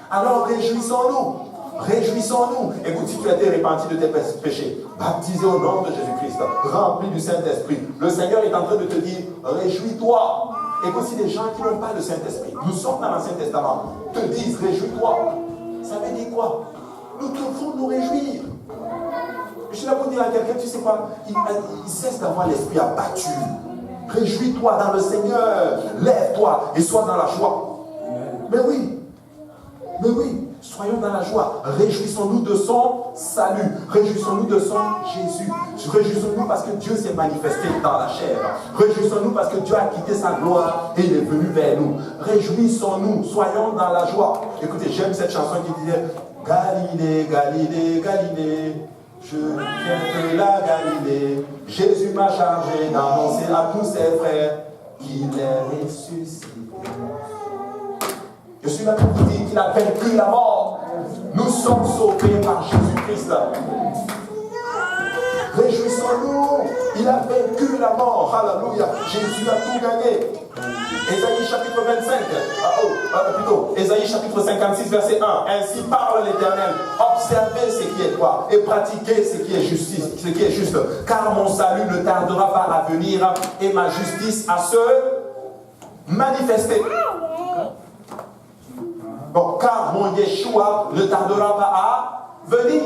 Alors réjouissons-nous, réjouissons-nous. Écoute, si tu as été repenti de tes péchés, baptisé au nom de Jésus-Christ, rempli du Saint-Esprit, le Seigneur est en train de te dire, réjouis-toi. Écoute, si des gens qui n'ont pas le Saint-Esprit, nous sommes dans l'Ancien Testament, te disent, réjouis-toi. Ça veut dire quoi? Nous devons nous réjouir. Je suis là pour dire à quelqu'un, tu sais quoi? Il cesse d'avoir l'esprit abattu. Réjouis-toi dans le Seigneur. Lève-toi et sois dans la joie. Mais oui, soyons dans la joie. Réjouissons-nous de son salut. Réjouissons-nous de son Jésus. Réjouissons-nous parce que Dieu s'est manifesté dans la chair. Réjouissons-nous parce que Dieu a quitté sa gloire et il est venu vers nous. Réjouissons-nous, soyons dans la joie. Écoutez, j'aime cette chanson qui disait Galilée, Galilée, Galilée, je viens de la Galilée. Jésus m'a chargé d'annoncer à tous ses frères qu'il est ressuscité. Je suis là pour vous dire qu'il a vaincu la mort. Nous sommes sauvés par Jésus-Christ. Réjouissons-nous. Il a vaincu la mort. Alléluia. Jésus a tout gagné. Ésaïe chapitre 25. Ésaïe chapitre 56, verset 1. Ainsi parle l'Éternel. Observez ce qui est droit et pratiquez ce qui est justice, ce qui est juste. Car mon salut ne tardera pas à venir et ma justice à se manifester. Bon, car mon Yeshua ne tardera pas à venir.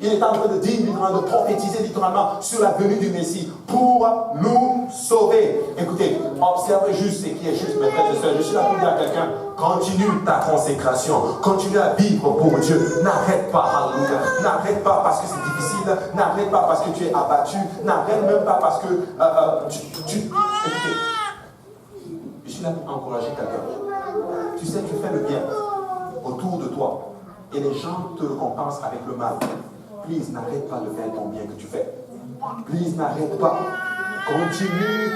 Il est en train de dire, de prophétiser littéralement sur la venue du Messie pour nous sauver. Écoutez, observez juste ce qui est juste, mes frères et sœurs. Je suis là pour dire à quelqu'un, continue ta consécration, continue à vivre pour Dieu. N'arrête pas, alléluia. N'arrête pas parce que c'est difficile, n'arrête pas parce que tu es abattu, n'arrête même pas parce que Écoutez, je suis là pour encourager quelqu'un. Tu sais, tu fais le bien autour de toi et les gens te récompensent avec le mal. Please, n'arrête pas de faire ton bien que tu fais. Please, n'arrête pas. Continue.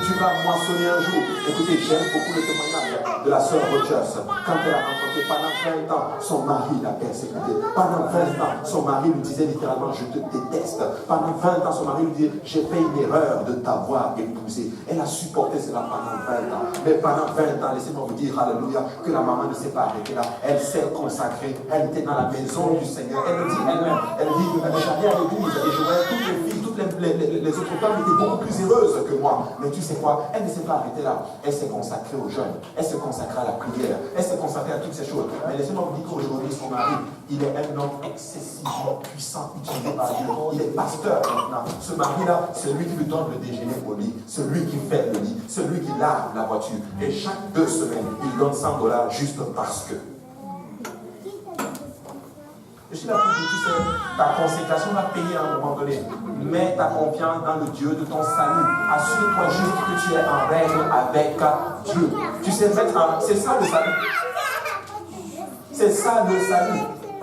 Tu vas moissonner un jour. Écoutez, j'aime beaucoup le témoignage de la sœur Rogers. Quand elle a rencontré pendant 20 ans, son mari l'a persécuté. Pendant 20 ans, son mari lui disait littéralement, je te déteste. Pendant 20 ans, son mari lui disait, j'ai fait une erreur de t'avoir épousé. Elle a supporté cela pendant 20 ans. Mais pendant 20 ans, laissez-moi vous dire, alléluia, que la maman ne s'est pas arrêtée là. Elle s'est consacrée. Elle était dans la maison du Seigneur. Elle dit elle-même, j'allais à l'église et je voyais toutes les filles, toutes les autres femmes étaient beaucoup plus heureuses que moi. Mais tu sais quoi? Elle ne s'est pas arrêtée là. Elle s'est consacrée aux jeunes. Elle s'est consacrée à la prière. Elle s'est consacrée à toutes ces choses. Mais laissez-moi vous dire qu'aujourd'hui, son mari, il est un homme excessivement puissant, utilisé par Dieu. Il est pasteur maintenant. Ce mari-là, c'est lui qui lui donne le déjeuner au lit. Celui qui fait le lit. Celui qui lave la voiture. Et chaque 2 semaines, il donne $100 juste parce que. Je suis là pour dire, tu sais, ta consécration va payer à un moment donné. Mets ta confiance dans le Dieu de ton salut. Assure-toi juste que tu es en règle avec Dieu. Tu sais, c'est ça le salut. C'est ça le salut.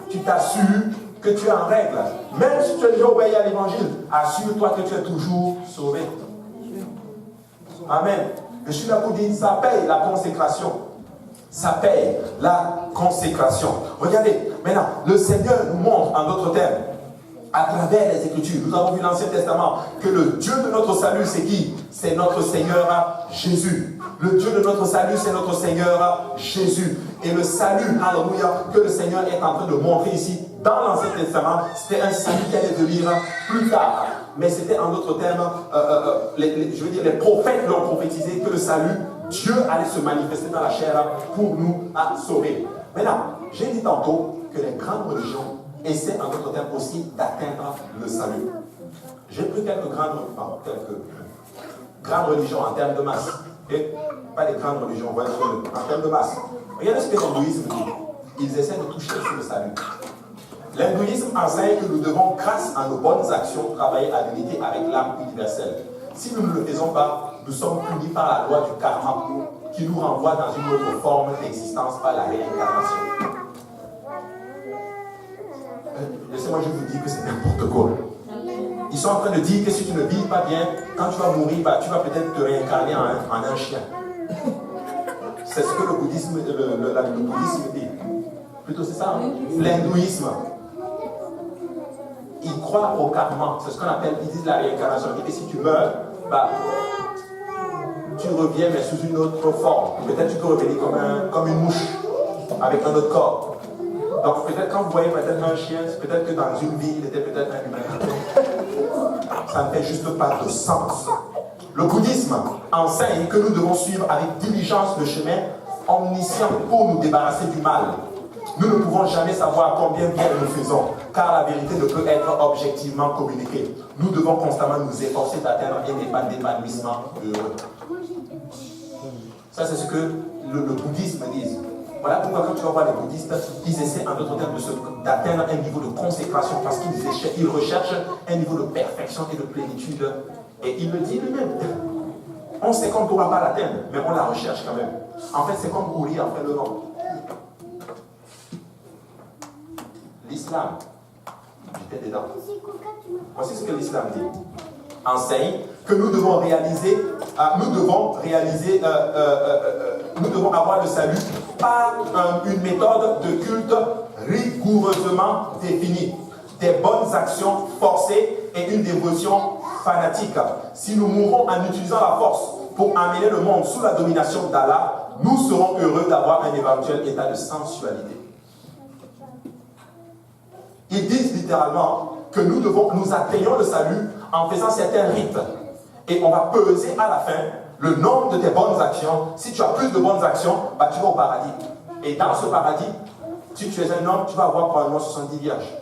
Tu t'assures que tu es en règle. Même si tu as déjà obéi à l'évangile, assure-toi que tu es toujours sauvé. Amen. Je suis là pour dire, ça paye la consécration. Ça paye la consécration. Regardez, maintenant, le Seigneur nous montre en d'autres termes, à travers les Écritures, nous avons vu l'Ancien Testament, que le Dieu de notre salut, c'est qui? C'est notre Seigneur Jésus. Le Dieu de notre salut, c'est notre Seigneur Jésus. Et le salut, alléluia, que le Seigneur est en train de montrer ici, dans l'Ancien Testament, c'était un salut qui allait venir plus tard. Mais c'était en d'autres termes, les prophètes l'ont prophétisé que le salut, Dieu allait se manifester dans la chair pour nous sauver. Maintenant, j'ai dit tantôt que les grandes religions essaient en d'autres termes aussi d'atteindre le salut. J'ai pris quelques grandes religions en termes de masse. Et pas les grandes religions, voyez, en termes de masse. Regardez ce que l'hindouisme dit. Ils essaient de toucher sur le salut. L'hindouisme enseigne que nous devons, grâce à nos bonnes actions, travailler à l'unité avec l'âme universelle. Si nous ne le faisons pas, nous sommes punis par la loi du karma qui nous renvoie dans une autre forme d'existence par la réincarnation. Laissez-moi juste vous dire que c'est n'importe quoi. Ils sont en train de dire que si tu ne vis pas bien, quand tu vas mourir, tu vas peut-être te réincarner en un chien. C'est ce que le bouddhisme dit. Plutôt c'est ça, hein? L'hindouisme. Ils croient au karma. C'est ce qu'on appelle, ils disent la réincarnation. Et si tu meurs, tu reviens mais sous une autre forme. Peut-être tu peux revenir comme une mouche, avec un autre corps. Donc peut-être quand vous voyez peut-être un chien, peut-être que dans une vie, il était peut-être un humain. Ça ne fait juste pas de sens. Le bouddhisme enseigne que nous devons suivre avec diligence le chemin omniscient pour nous débarrasser du mal. Nous ne pouvons jamais savoir combien bien nous faisons, car la vérité ne peut être objectivement communiquée. Nous devons constamment nous efforcer d'atteindre un épanouissement heureux. Ça, c'est ce que le bouddhisme dit. Voilà pourquoi quand tu vas voir les bouddhistes, ils essaient en d'autres termes d'atteindre un niveau de consécration parce qu'ils recherchent un niveau de perfection et de plénitude. Et il le dit lui-même. On sait qu'on ne pourra pas l'atteindre, mais on la recherche quand même. En fait, c'est comme courir après le vent. L'islam, j'étais dedans. Voici ce que l'islam dit. Enseigne que nous devons avoir le salut par une méthode de culte rigoureusement définie, des bonnes actions forcées et une dévotion fanatique. Si nous mourons en utilisant la force pour amener le monde sous la domination d'Allah, nous serons heureux d'avoir un éventuel état de sensualité. Ils disent littéralement que nous atteignons le salut en faisant certains rites. Et on va peser à la fin le nombre de tes bonnes actions. Si tu as plus de bonnes actions, tu vas au paradis. Et dans ce paradis, si tu es un homme, tu vas avoir probablement 70 vierges.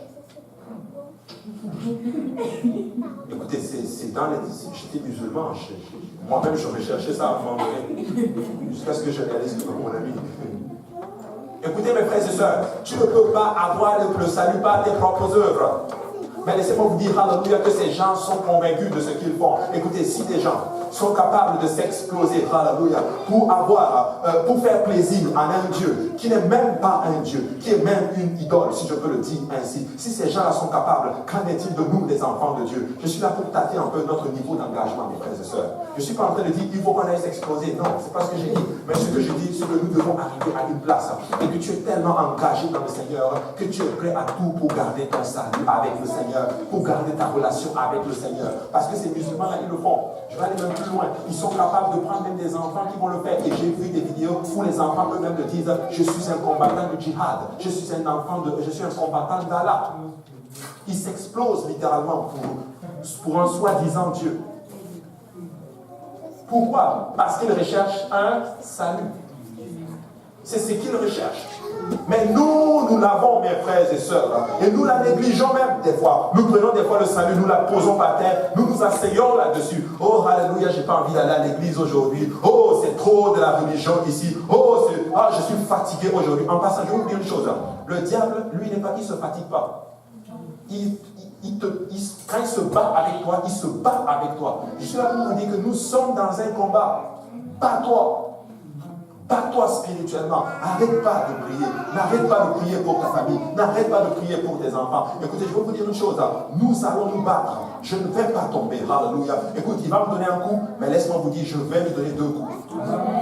Écoutez, c'est dans les... J'étais musulman. Moi-même, je recherchais ça à un moment donné. Jusqu'à ce que je réalise que mon ami... Écoutez mes frères et sœurs, tu ne peux pas avoir le salut par tes propres œuvres. Mais laissez-moi vous dire, alléluia, que ces gens sont convaincus de ce qu'ils font. Écoutez, si des gens sont capables de s'exploser, alléluia, pour faire plaisir à un Dieu qui n'est même pas un Dieu, qui est même une idole, si je peux le dire ainsi. Si ces gens-là sont capables, qu'en est-il de nous, les enfants de Dieu? Je suis là pour tâter un peu notre niveau d'engagement, mes frères et sœurs. Je ne suis pas en train de dire qu'il faut qu'on aille s'exploser. Non, ce n'est pas ce que j'ai dit. Mais ce que je dis, c'est que nous devons arriver à une place et que tu es tellement engagé dans le Seigneur que tu es prêt à tout pour garder ton salut avec le Seigneur, pour garder ta relation avec le Seigneur. Parce que ces musulmans-là, ils le font. Je vais aller même plus loin. Ils sont capables de prendre même des enfants qui vont le faire. Et j'ai vu des vidéos où les enfants eux-mêmes le disent, je suis un combattant du djihad, je suis un combattant d'Allah. Ils s'explosent littéralement pour un soi-disant Dieu. Pourquoi? Parce qu'ils recherchent un salut. C'est ce qu'ils recherchent. Mais nous l'avons, mes frères et sœurs, et nous la négligeons même des fois. Nous prenons des fois le salut, nous la posons par terre, nous nous asseyons là-dessus. Oh, alléluia, j'ai pas envie d'aller à l'église aujourd'hui. Oh, c'est trop de la religion ici. Oh, je suis fatigué aujourd'hui. En passant, je vais vous dire une chose. Le diable, lui, il ne se fatigue pas. Quand il se bat avec toi, il se bat avec toi. Je suis là pour vous dire que nous sommes dans un combat. Bats-toi. Bats-toi spirituellement. Arrête pas de prier. N'arrête pas de prier pour ta famille. N'arrête pas de prier pour tes enfants. Écoutez, je vais vous dire une chose. Nous allons nous battre. Je ne vais pas tomber. Alléluia. Écoute, il va me donner un coup, mais laisse-moi vous dire, je vais lui donner 2 coups.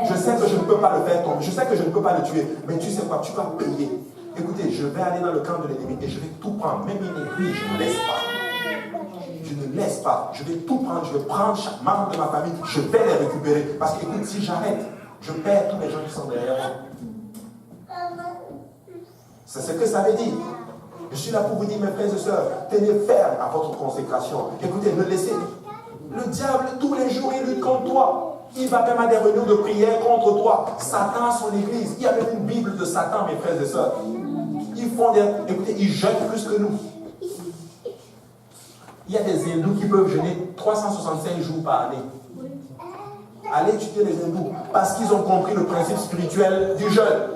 Je sais que je ne peux pas le faire tomber. Je sais que je ne peux pas le tuer. Mais tu sais quoi, tu vas payer. Écoutez, je vais aller dans le camp de l'ennemi et je vais tout prendre. Même une aiguille, je ne laisse pas. Je ne laisse pas. Je vais tout prendre. Je vais prendre chaque membre de ma famille. Je vais les récupérer. Parce que, écoute, si j'arrête, je perds tous les gens qui sont derrière moi. C'est ce que ça veut dire. Je suis là pour vous dire, mes frères et sœurs, tenez ferme à votre consécration. Écoutez, ne laissez. Le diable, tous les jours, il lutte contre toi. Il va même à des réunions de prière contre toi. Satan, son église. Il y a même une Bible de Satan, mes frères et sœurs. Ils font des... Écoutez, ils jeûnent plus que nous. Il y a des hindous qui peuvent jeûner 365 jours par année. Allez étudier les hindous. Parce qu'ils ont compris le principe spirituel du jeûne.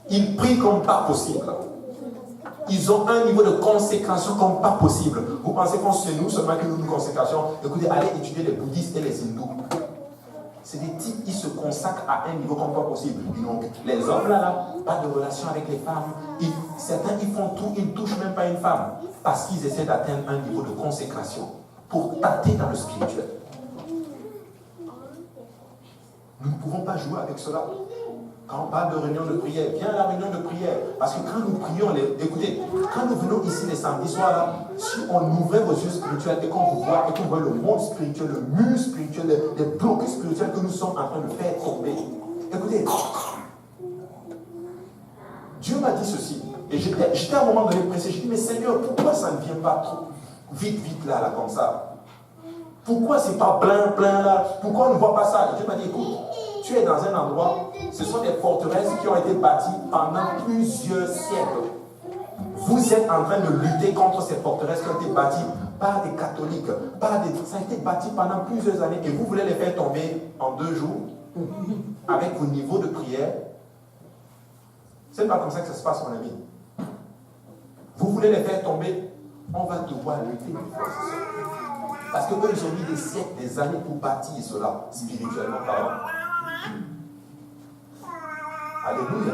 Ils prient comme pas possible. Ils ont un niveau de consécration comme pas possible. Vous pensez qu'on c'est nous seulement que nous nous consécration? Écoutez, allez étudier les bouddhistes et les hindous. C'est des types qui se consacrent à un niveau comme pas possible. Donc, les hommes là, pas de relation avec les femmes. Certains, ils font tout, ils ne touchent même pas une femme. Parce qu'ils essaient d'atteindre un niveau de consécration pour tâter dans le spirituel. Nous ne pouvons pas jouer avec cela. Quand on parle de réunion de prière, viens à la réunion de prière. Parce que quand nous prions, écoutez, quand nous venons ici les samedis soirs, là, si on ouvrait vos yeux spirituels et qu'on vous voit, et qu'on voit le monde spirituel, le mur spirituel, les blocs spirituels que nous sommes en train de faire tomber. Écoutez, Dieu m'a dit ceci. Et j'étais à un moment donné pressé. J'ai dit, mais Seigneur, pourquoi ça ne vient pas trop vite là, comme ça? Pourquoi c'est pas plein là? Pourquoi on ne voit pas ça? Et Dieu m'a dit, écoute, tu es dans un endroit, ce sont des forteresses qui ont été bâties pendant plusieurs siècles. Vous êtes en train de lutter contre ces forteresses qui ont été bâties par des catholiques, ça a été bâti pendant plusieurs années et vous voulez les faire tomber en 2 jours avec vos niveaux de prière. C'est pas comme ça que ça se passe, mon ami. Vous voulez les faire tomber, on va devoir lutter, mes frères et sœurs. Parce qu'eux, ils ont mis des siècles, des années pour bâtir cela, spirituellement parlant. Alléluia.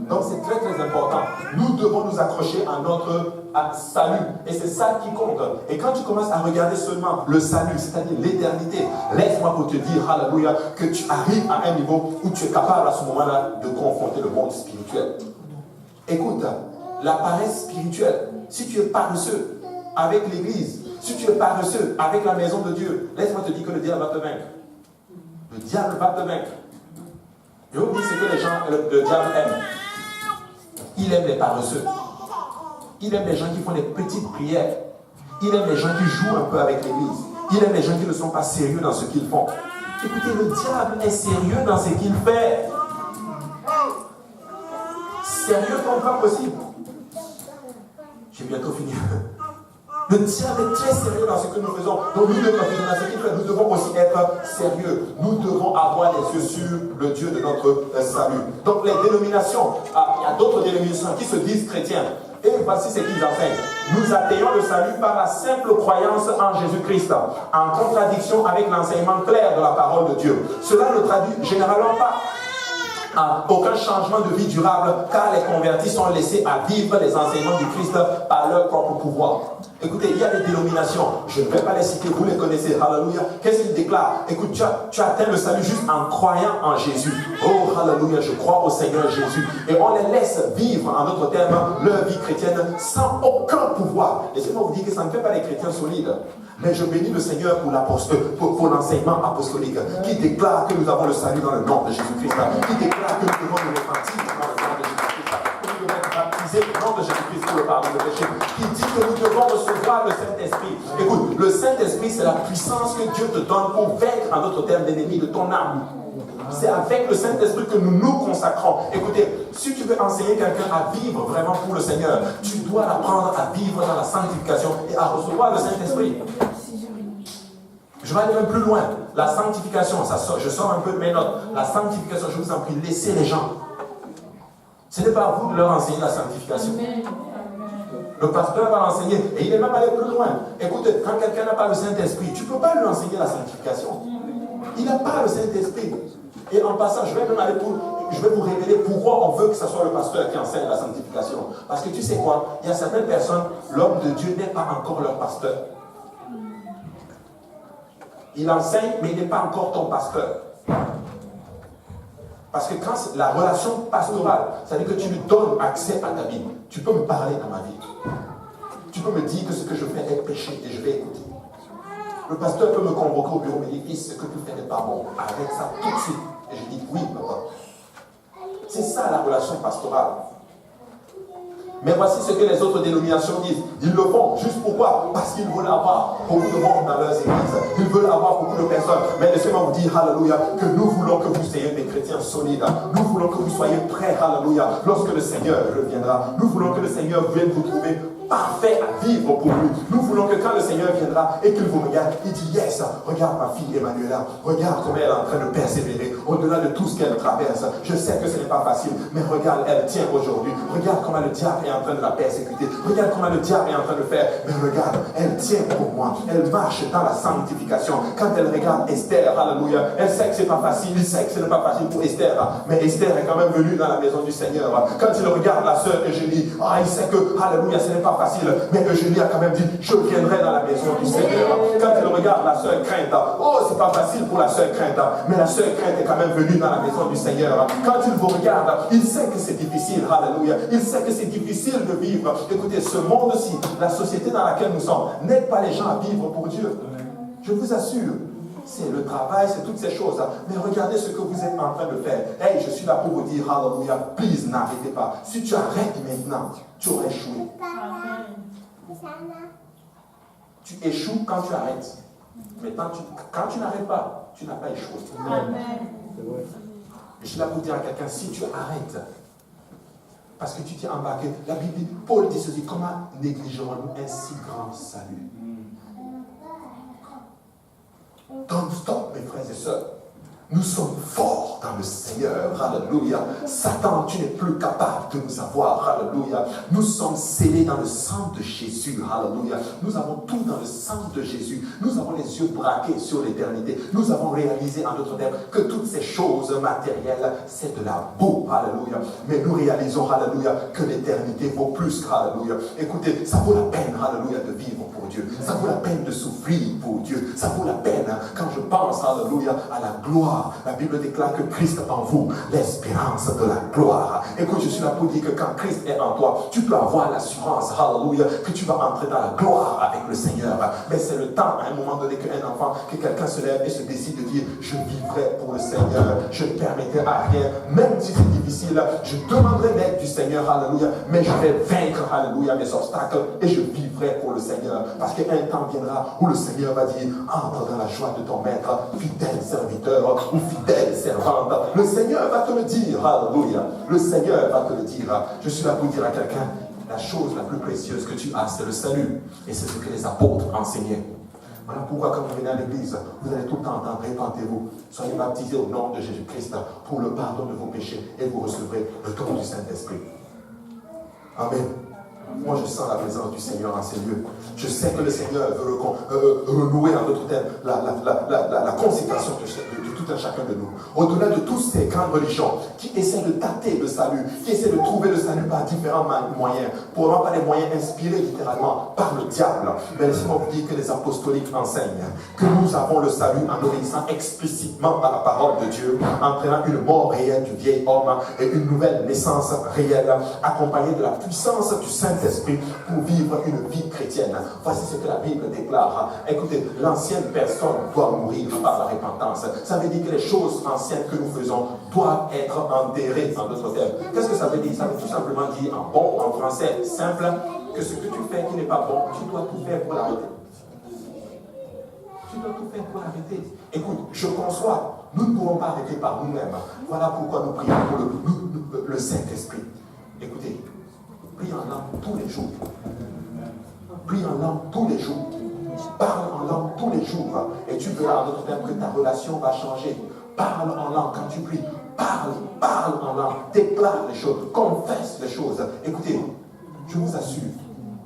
Donc c'est très très important. Nous devons nous accrocher à notre salut. Et c'est ça qui compte. Et quand tu commences à regarder seulement le salut, c'est-à-dire l'éternité, laisse-moi pour te dire, alléluia, que tu arrives à un niveau où tu es capable à ce moment-là de confronter le monde spirituel. Écoute, la paresse spirituelle, si tu es paresseux avec l'église, si tu es paresseux avec la maison de Dieu, laisse-moi te dire que le diable va te vaincre. Le diable va te vaincre. Je vous dis ce que les gens, le diable aime. Il aime les paresseux. Il aime les gens qui font des petites prières. Il aime les gens qui jouent un peu avec l'église. Il aime les gens qui ne sont pas sérieux dans ce qu'ils font. Écoutez, le diable est sérieux dans ce qu'il fait. Sérieux comme pas possible. J'ai bientôt fini. Le diable est très sérieux dans ce que nous faisons. Donc nous devons, dans ce qu'il fait, nous devons aussi être sérieux. Nous devons avoir les yeux sur le Dieu de notre salut. Donc les dénominations, il y a d'autres dénominations qui se disent chrétiens. Et voici ce qu'ils enseignent. Nous atteignons le salut par la simple croyance en Jésus-Christ, en contradiction avec l'enseignement clair de la parole de Dieu. Cela ne traduit généralement pas aucun changement de vie durable, car les convertis sont laissés à vivre les enseignements du Christ par leur propre pouvoir. Écoutez, il y a des dénominations, je ne vais pas les citer, vous les connaissez, alléluia. Qu'est-ce qu'ils déclarent? Écoute, tu atteins le salut juste en croyant en Jésus. Oh, alléluia, je crois au Seigneur Jésus. Et on les laisse vivre, en d'autres termes, leur vie chrétienne sans aucun pouvoir. Laissez-moi vous dire que ça ne fait pas des chrétiens solides. Mais je bénis le Seigneur pour l'enseignement apostolique qui déclare que nous avons le salut dans le nom de Jésus-Christ, qui déclare que nous devons nous repentir dans le nom de Jésus-Christ, que nous devons être baptisés au nom de Jésus-Christ pour le pardon des péchés, qui dit que nous devons recevoir le Saint-Esprit. Écoute, le Saint-Esprit, c'est la puissance que Dieu te donne pour vaincre, en d'autres termes, l'ennemi de ton âme. C'est avec le Saint-Esprit que nous nous consacrons. Écoutez, si tu veux enseigner quelqu'un à vivre vraiment pour le Seigneur, tu dois l'apprendre à vivre dans la sanctification et à recevoir le Saint-Esprit. Je vais aller même plus loin. La sanctification, je sors un peu de mes notes. La sanctification, je vous en prie, laissez les gens. Ce n'est pas à vous de leur enseigner la sanctification. Le pasteur va l'enseigner et il est même allé plus loin. Écoute, quand quelqu'un n'a pas le Saint-Esprit, tu ne peux pas lui enseigner la sanctification. Il n'a pas le Saint-Esprit. Et en passant, je vais vous révéler pourquoi on veut que ce soit le pasteur qui enseigne la sanctification. Parce que tu sais quoi, il y a certaines personnes, l'homme de Dieu n'est pas encore leur pasteur. Il enseigne, mais il n'est pas encore ton pasteur. Parce que quand la relation pastorale, c'est-à-dire que tu lui donnes accès à ta vie, tu peux me parler dans ma vie. Tu peux me dire que ce que je fais est péché et je vais écouter. Le pasteur peut me convoquer au bureau et me dire, fils, ce que tu fais n'est pas bon. Arrête ça tout de suite. Et je dis, oui, papa. C'est ça la relation pastorale. Mais voici ce que les autres dénominations disent. Ils le font juste pourquoi? Parce qu'ils veulent avoir beaucoup de monde dans leurs églises. Ils veulent avoir beaucoup de personnes. Mais laissez-moi vous dire, alléluia, que nous voulons que vous soyez des chrétiens solides. Nous voulons que vous soyez prêts, alléluia, lorsque le Seigneur reviendra. Nous voulons que le Seigneur vienne vous trouver parfait à vivre pour lui. Nous voulons que quand le Seigneur viendra et qu'il vous regarde, il dit, yes, regarde ma fille Emmanuela, regarde comment elle est en train de persévérer, au-delà de tout ce qu'elle traverse. Je sais que ce n'est pas facile, mais regarde, elle tient aujourd'hui. Regarde comment le diable est en train de la persécuter. Regarde comment le diable est en train de faire. Mais regarde, elle tient pour moi. Elle marche dans la sanctification. Quand elle regarde Esther, alléluia, elle sait que ce n'est pas facile. Il sait que ce n'est pas facile pour Esther. Mais Esther est quand même venue dans la maison du Seigneur. Quand il regarde la sœur Eugénie, il sait que, alléluia, ce n'est pas facile. Mais Eugénie a quand même dit, je viendrai dans la maison du Seigneur. Quand il regarde la sœur Crainte, c'est pas facile pour la sœur Crainte. Mais la sœur Crainte est quand même venue dans la maison du Seigneur. Quand il vous regarde, il sait que c'est difficile. Alléluia. Il sait que c'est difficile de vivre. Écoutez, ce monde-ci, la société dans laquelle nous sommes, n'aide pas les gens à vivre pour Dieu. Je vous assure. C'est le travail, c'est toutes ces choses. Mais regardez ce que vous êtes en train de faire. Hey, je suis là pour vous dire, alléluia, please, n'arrêtez pas. Si tu arrêtes maintenant, tu auras échoué. Tu échoues quand tu arrêtes. Mais quand tu n'arrêtes pas, tu n'as pas échoué. Amen. Je suis là pour dire à quelqu'un, si tu arrêtes, parce que tu t'es embarqué, la Bible dit, Paul dit ceci, comment négligerons-nous un si grand salut? Don't stop, mes frères et sœurs. Nous sommes forts dans le Seigneur. Alléluia. Satan, tu n'es plus capable de nous avoir. Alléluia. Nous sommes scellés dans le sang de Jésus. Alléluia. Nous avons tout dans le sang de Jésus. Nous avons les yeux braqués sur l'éternité. Nous avons réalisé en d'autres termes que toutes ces choses matérielles, c'est de la boue. Alléluia. Mais nous réalisons, alléluia, que l'éternité vaut plus. Alléluia. Écoutez, ça vaut la peine, alléluia, de vivre pour Dieu. Ça vaut la peine de souffrir pour Dieu. Ça vaut la peine, quand je pense, alléluia, à la gloire. La Bible déclare que Christ en vous, l'espérance de la gloire. Écoute, je suis là pour dire que quand Christ est en toi, tu peux avoir l'assurance, alléluia, que tu vas entrer dans la gloire avec le Seigneur. Mais c'est le temps, à un moment donné, qu'un enfant, que quelqu'un se lève et se décide de dire, je vivrai pour le Seigneur, je ne permettrai à rien, même si c'est difficile, je demanderai l'aide du Seigneur, alléluia, mais je vais vaincre, alléluia, mes obstacles et je vivrai pour le Seigneur. Parce qu'un temps viendra où le Seigneur va dire, entre dans la joie de ton maître, fidèle serviteur, ou fidèle servante. Le Seigneur va te le dire. Alléluia. Le Seigneur va te le dire. Je suis là pour dire à quelqu'un, la chose la plus précieuse que tu as, c'est le salut. Et c'est ce que les apôtres enseignaient. Voilà pourquoi quand vous venez à l'église, vous allez tout le temps entendre, répentez-vous, soyez baptisés au nom de Jésus-Christ pour le pardon de vos péchés et vous recevrez le don du Saint-Esprit. Amen. Moi, je sens la présence du Seigneur en ces lieux. Je sais que le Seigneur veut renouer, en d'autres termes, la consécration de tout un chacun de nous. Au-delà de tous ces grandes religions qui essaient de tâter le salut, qui essaient de trouver le salut par différents moyens, probablement pas des moyens inspirés littéralement par le diable. Mais laissez-moi vous dire que les apostoliques enseignent que nous avons le salut en obéissant explicitement à la parole de Dieu, en prenant une mort réelle du vieil homme et une nouvelle naissance réelle, accompagnée de la puissance du Saint-Esprit pour vivre une vie chrétienne. Voici ce que la Bible déclare. Écoutez, l'ancienne personne doit mourir par la repentance. Ça veut dire que les choses anciennes que nous faisons doivent être enterrées, en d'autres termes. Qu'est-ce que ça veut dire? Ça veut tout simplement dire, en français simple, que ce que tu fais qui n'est pas bon, tu dois tout faire pour l'arrêter. Tu dois tout faire pour l'arrêter. Écoute, je conçois, nous ne pouvons pas arrêter par nous-mêmes. Voilà pourquoi nous prions pour le Saint-Esprit. Écoutez, prie en langue tous les jours. Prie en langue tous les jours. Parle en langue tous les jours. Et tu verras en d'autres termes que ta relation va changer. Parle en langue quand tu pries. Parle en langue. Déclare les choses. Confesse les choses. Écoutez, je vous assure,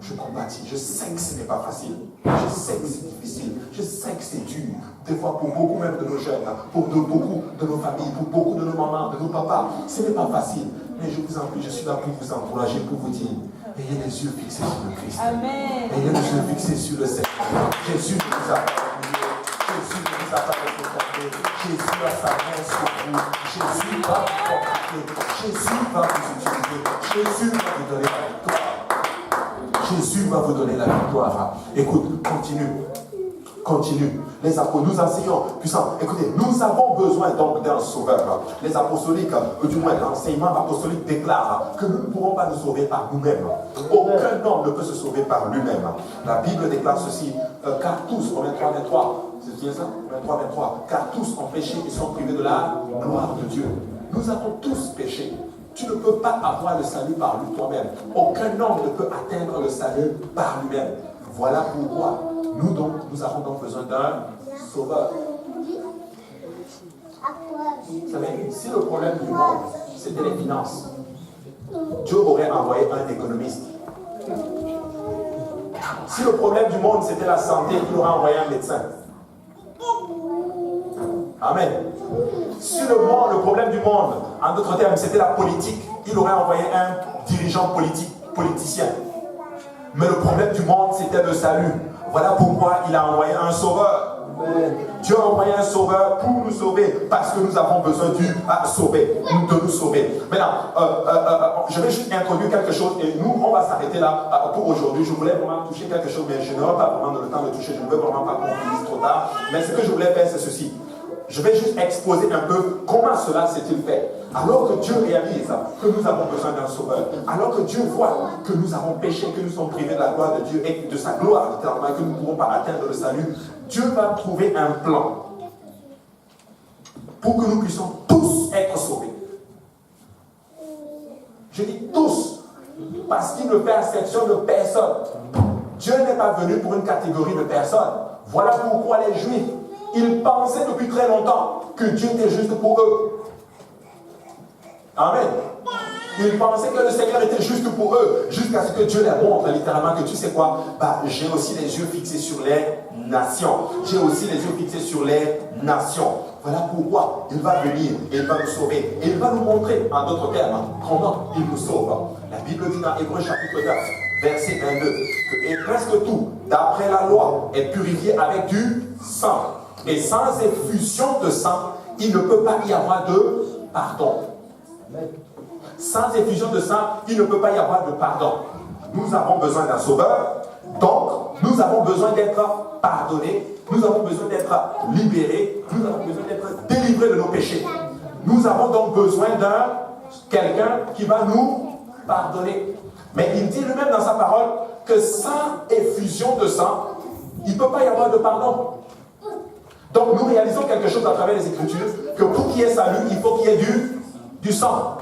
je compatis. Je sais que ce n'est pas facile. Je sais que c'est difficile. Je sais que c'est dur. Des fois, pour beaucoup même de nos jeunes, pour beaucoup de nos familles, pour beaucoup de nos mamans, de nos papas, ce n'est pas facile. Mais je vous en prie, je suis là pour vous encourager, pour vous dire, ayez les yeux fixés sur le Christ. Amen. Ayez les yeux fixés sur le Seigneur. Jésus ne vous a pas oublié. Jésus ne vous a pas récompensé. Jésus a sa main sur vous. Jésus va vous contacter. Jésus va vous utiliser. Jésus va vous donner la victoire. Jésus va vous donner la victoire. Écoute, continue. Les apôtres, nous enseignons, puissant. Écoutez, nous avons besoin donc d'un sauveur. Les apostoliques, ou du moins l'enseignement apostolique déclare que nous ne pourrons pas nous sauver par nous-mêmes. Aucun homme ne peut se sauver par lui-même. La Bible déclare ceci, car tous, Romains 3, 23, c'est bien ça? Romains 3, 23, car tous ont péché et sont privés de la gloire de Dieu. Nous avons tous péché. Tu ne peux pas avoir le salut par lui toi-même. Aucun homme ne peut atteindre le salut par lui-même. Voilà pourquoi nous avons donc besoin d'un sauveur. Vous savez, si le problème du monde, c'était les finances, Dieu aurait envoyé un économiste. Si le problème du monde, c'était la santé, il aurait envoyé un médecin. Amen. Si le problème du monde, en d'autres termes, c'était la politique, il aurait envoyé un dirigeant politicien. Mais le problème du monde, c'était le salut. Voilà pourquoi il a envoyé un sauveur. Dieu a envoyé un sauveur pour nous sauver, parce que nous avons besoin de nous sauver. Maintenant, je vais juste introduire quelque chose et nous, on va s'arrêter là pour aujourd'hui. Je voulais vraiment toucher quelque chose, mais je n'aurai pas vraiment le temps de toucher. Je ne veux vraiment pas qu'on finisse trop tard. Mais ce que je voulais faire, c'est ceci. Je vais juste exposer un peu comment cela s'est-il fait. Alors que Dieu réalise que nous avons besoin d'un sauveur, alors que Dieu voit que nous avons péché, que nous sommes privés de la gloire de Dieu et de sa gloire littéralement, et que nous ne pourrons pas atteindre le salut, Dieu va trouver un plan pour que nous puissions tous être sauvés. Je dis tous, parce qu'il ne fait exception de personne. Dieu n'est pas venu pour une catégorie de personnes. Voilà pourquoi les Juifs, ils pensaient depuis très longtemps que Dieu était juste pour eux. Amen. Ils pensaient que le Seigneur était juste pour eux, jusqu'à ce que Dieu les montre littéralement que tu sais quoi, j'ai aussi les yeux fixés sur les nations. J'ai aussi les yeux fixés sur les nations. Voilà pourquoi il va venir et il va nous sauver. Et il va nous montrer, en d'autres termes, comment il nous sauve. La Bible dit dans Hébreux chapitre 9, verset 22, que et presque tout, d'après la loi, est purifié avec du sang. Et sans effusion de sang, il ne peut pas y avoir de pardon. Sans effusion de sang, il ne peut pas y avoir de pardon. Nous avons besoin d'un sauveur, donc nous avons besoin d'être pardonnés, nous avons besoin d'être libérés, nous avons besoin d'être délivrés de nos péchés. Nous avons donc besoin d'un quelqu'un qui va nous pardonner. Mais il dit lui-même dans sa parole que sans effusion de sang, il ne peut pas y avoir de pardon. Donc nous réalisons quelque chose à travers les Écritures, que pour qu'il y ait salut, il faut qu'il y ait du sang.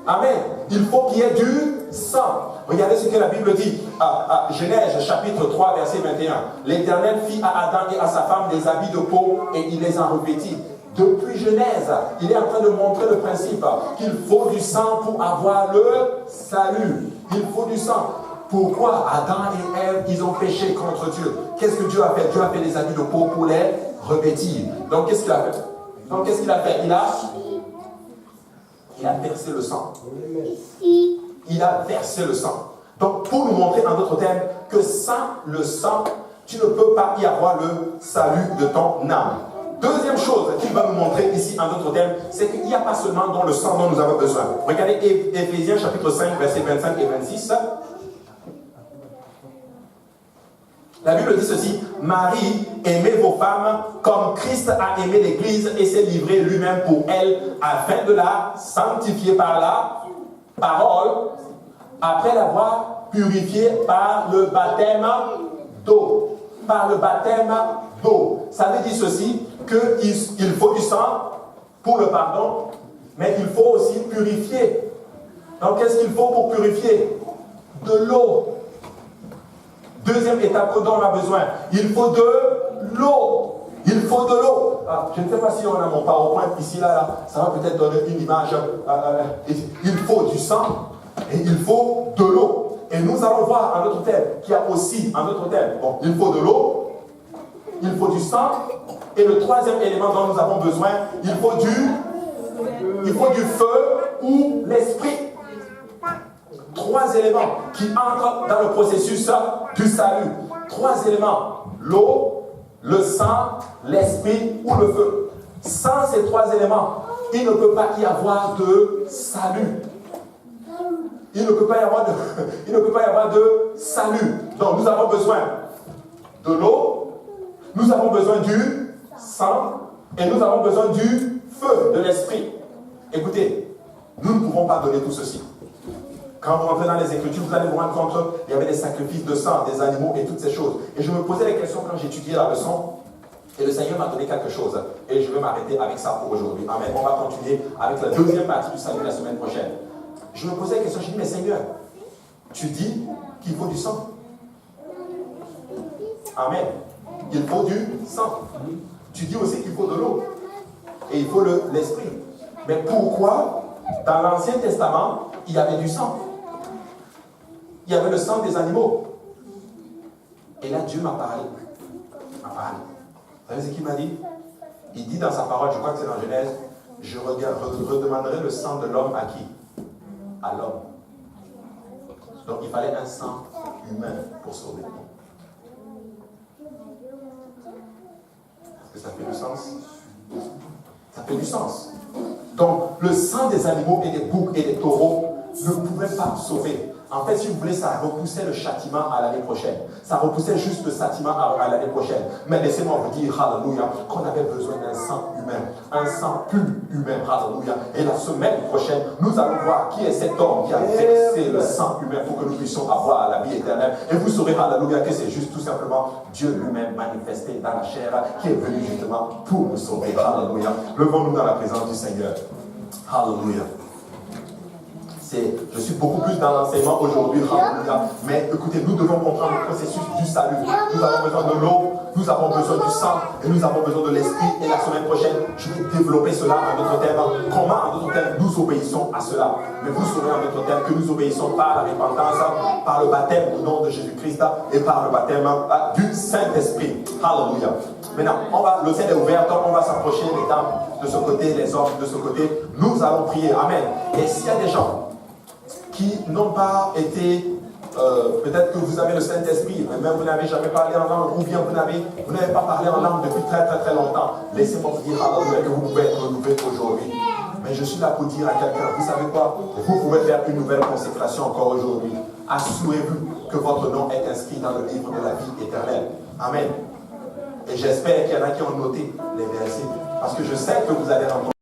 Amen. Il faut qu'il y ait du sang. Regardez ce que la Bible dit à Genèse chapitre 3 verset 21. L'Éternel fit à Adam et à sa femme des habits de peau et il les en revêtit. Depuis Genèse, il est en train de montrer le principe qu'il faut du sang pour avoir le salut. Il faut du sang. Pourquoi Adam et Ève, ils ont péché contre Dieu? Qu'est-ce que Dieu a fait? Dieu a fait des habits de peau pour les revêtir. Donc qu'est-ce qu'il a fait? Il a versé le sang. Il a versé le sang. Donc pour nous montrer en d'autres termes que sans le sang, tu ne peux pas y avoir le salut de ton âme. Deuxième chose qu'il va nous montrer ici en d'autres termes, c'est qu'il n'y a pas seulement dans le sang dont nous avons besoin. Regardez Éphésiens chapitre 5 versets 25 et 26. La Bible dit ceci: Marie, aimez vos femmes comme Christ a aimé l'Église et s'est livré lui-même pour elle, afin de la sanctifier par la parole, après l'avoir purifiée par le baptême d'eau. Par le baptême d'eau. Ça veut dire ceci, qu'il faut du sang pour le pardon, mais il faut aussi purifier. Donc qu'est-ce qu'il faut pour purifier? De l'eau. Deuxième étape dont on a besoin, il faut de l'eau. Il faut de l'eau. Je ne sais pas si on a mon PowerPoint ici, là. Ça va peut-être donner une image. Il faut du sang et il faut de l'eau. Et nous allons voir en d'autres termes qu'il y a aussi, en d'autres termes, bon, il faut de l'eau, il faut du sang, et le troisième élément dont nous avons besoin, il faut du feu ou l'esprit. Trois éléments qui entrent dans le processus du salut. Trois éléments: l'eau, le sang, l'esprit ou le feu. Sans ces trois éléments, il ne peut pas y avoir de salut. Il ne peut pas y avoir de salut. Donc nous avons besoin de l'eau, nous avons besoin du sang et nous avons besoin du feu, de l'esprit. Écoutez, nous ne pouvons pas donner tout ceci. Quand vous rentrez dans les Écritures, vous allez vous rendre compte qu'il y avait des sacrifices de sang, des animaux et toutes ces choses. Et je me posais la question quand j'étudiais la leçon. Et le Seigneur m'a donné quelque chose. Et je vais m'arrêter avec ça pour aujourd'hui. Amen. On va continuer avec la deuxième partie du salut la semaine prochaine. Je me posais la question, je dis, mais Seigneur, tu dis qu'il faut du sang. Amen. Il faut du sang. Tu dis aussi qu'il faut de l'eau. Et il faut l'esprit. Mais pourquoi, dans l'Ancien Testament, il y avait du sang? Il y avait le sang des animaux. Et là, Dieu m'a parlé. Vous savez ce qu'il m'a dit? Il dit dans sa parole, je crois que c'est dans Genèse, je redemanderai le sang de l'homme à qui? À l'homme. Donc il fallait un sang humain pour sauver. Est-ce que ça fait du sens? Ça fait du sens. Donc le sang des animaux et des boucs et des taureaux ne pouvait pas sauver. En fait, si vous voulez, ça repoussait le châtiment à l'année prochaine. Ça repoussait juste le châtiment à l'année prochaine. Mais laissez-moi vous dire, alléluia, qu'on avait besoin d'un sang humain. Un sang plus humain, alléluia. Et la semaine prochaine, nous allons voir qui est cet homme qui a versé le sang humain pour que nous puissions avoir la vie éternelle. Et vous saurez, alléluia, que c'est juste tout simplement Dieu lui-même manifesté dans la chair qui est venu justement pour nous sauver. Alléluia. Levons-nous dans la présence du Seigneur. Alléluia. Je suis beaucoup plus dans l'enseignement aujourd'hui, mais écoutez, nous devons comprendre le processus du salut. Nous avons besoin de l'eau, nous avons besoin du sang, et nous avons besoin de l'esprit. Et la semaine prochaine, je vais développer cela en d'autres termes. Comment en d'autres termes nous obéissons à cela? Mais vous saurez en d'autres termes que nous obéissons par la repentance, par le baptême au nom de Jésus-Christ et par le baptême du Saint-Esprit. Alléluia. Maintenant, le ciel est ouvert, donc on va s'approcher, les dames de ce côté, les hommes de ce côté. Nous allons prier. Amen. Et s'il y a des gens qui n'ont pas été, peut-être que vous avez le Saint-Esprit, mais même vous n'avez jamais parlé en langue, ou bien vous n'avez pas parlé en langue depuis très très très longtemps. Laissez-moi vous dire que vous pouvez être renouvelé aujourd'hui. Mais je suis là pour dire à quelqu'un, vous savez quoi? Vous pouvez faire une nouvelle consécration encore aujourd'hui. Assurez-vous que votre nom est inscrit dans le livre de la vie éternelle. Amen. Et j'espère qu'il y en a qui ont noté les versets, parce que je sais que vous allez rencontrer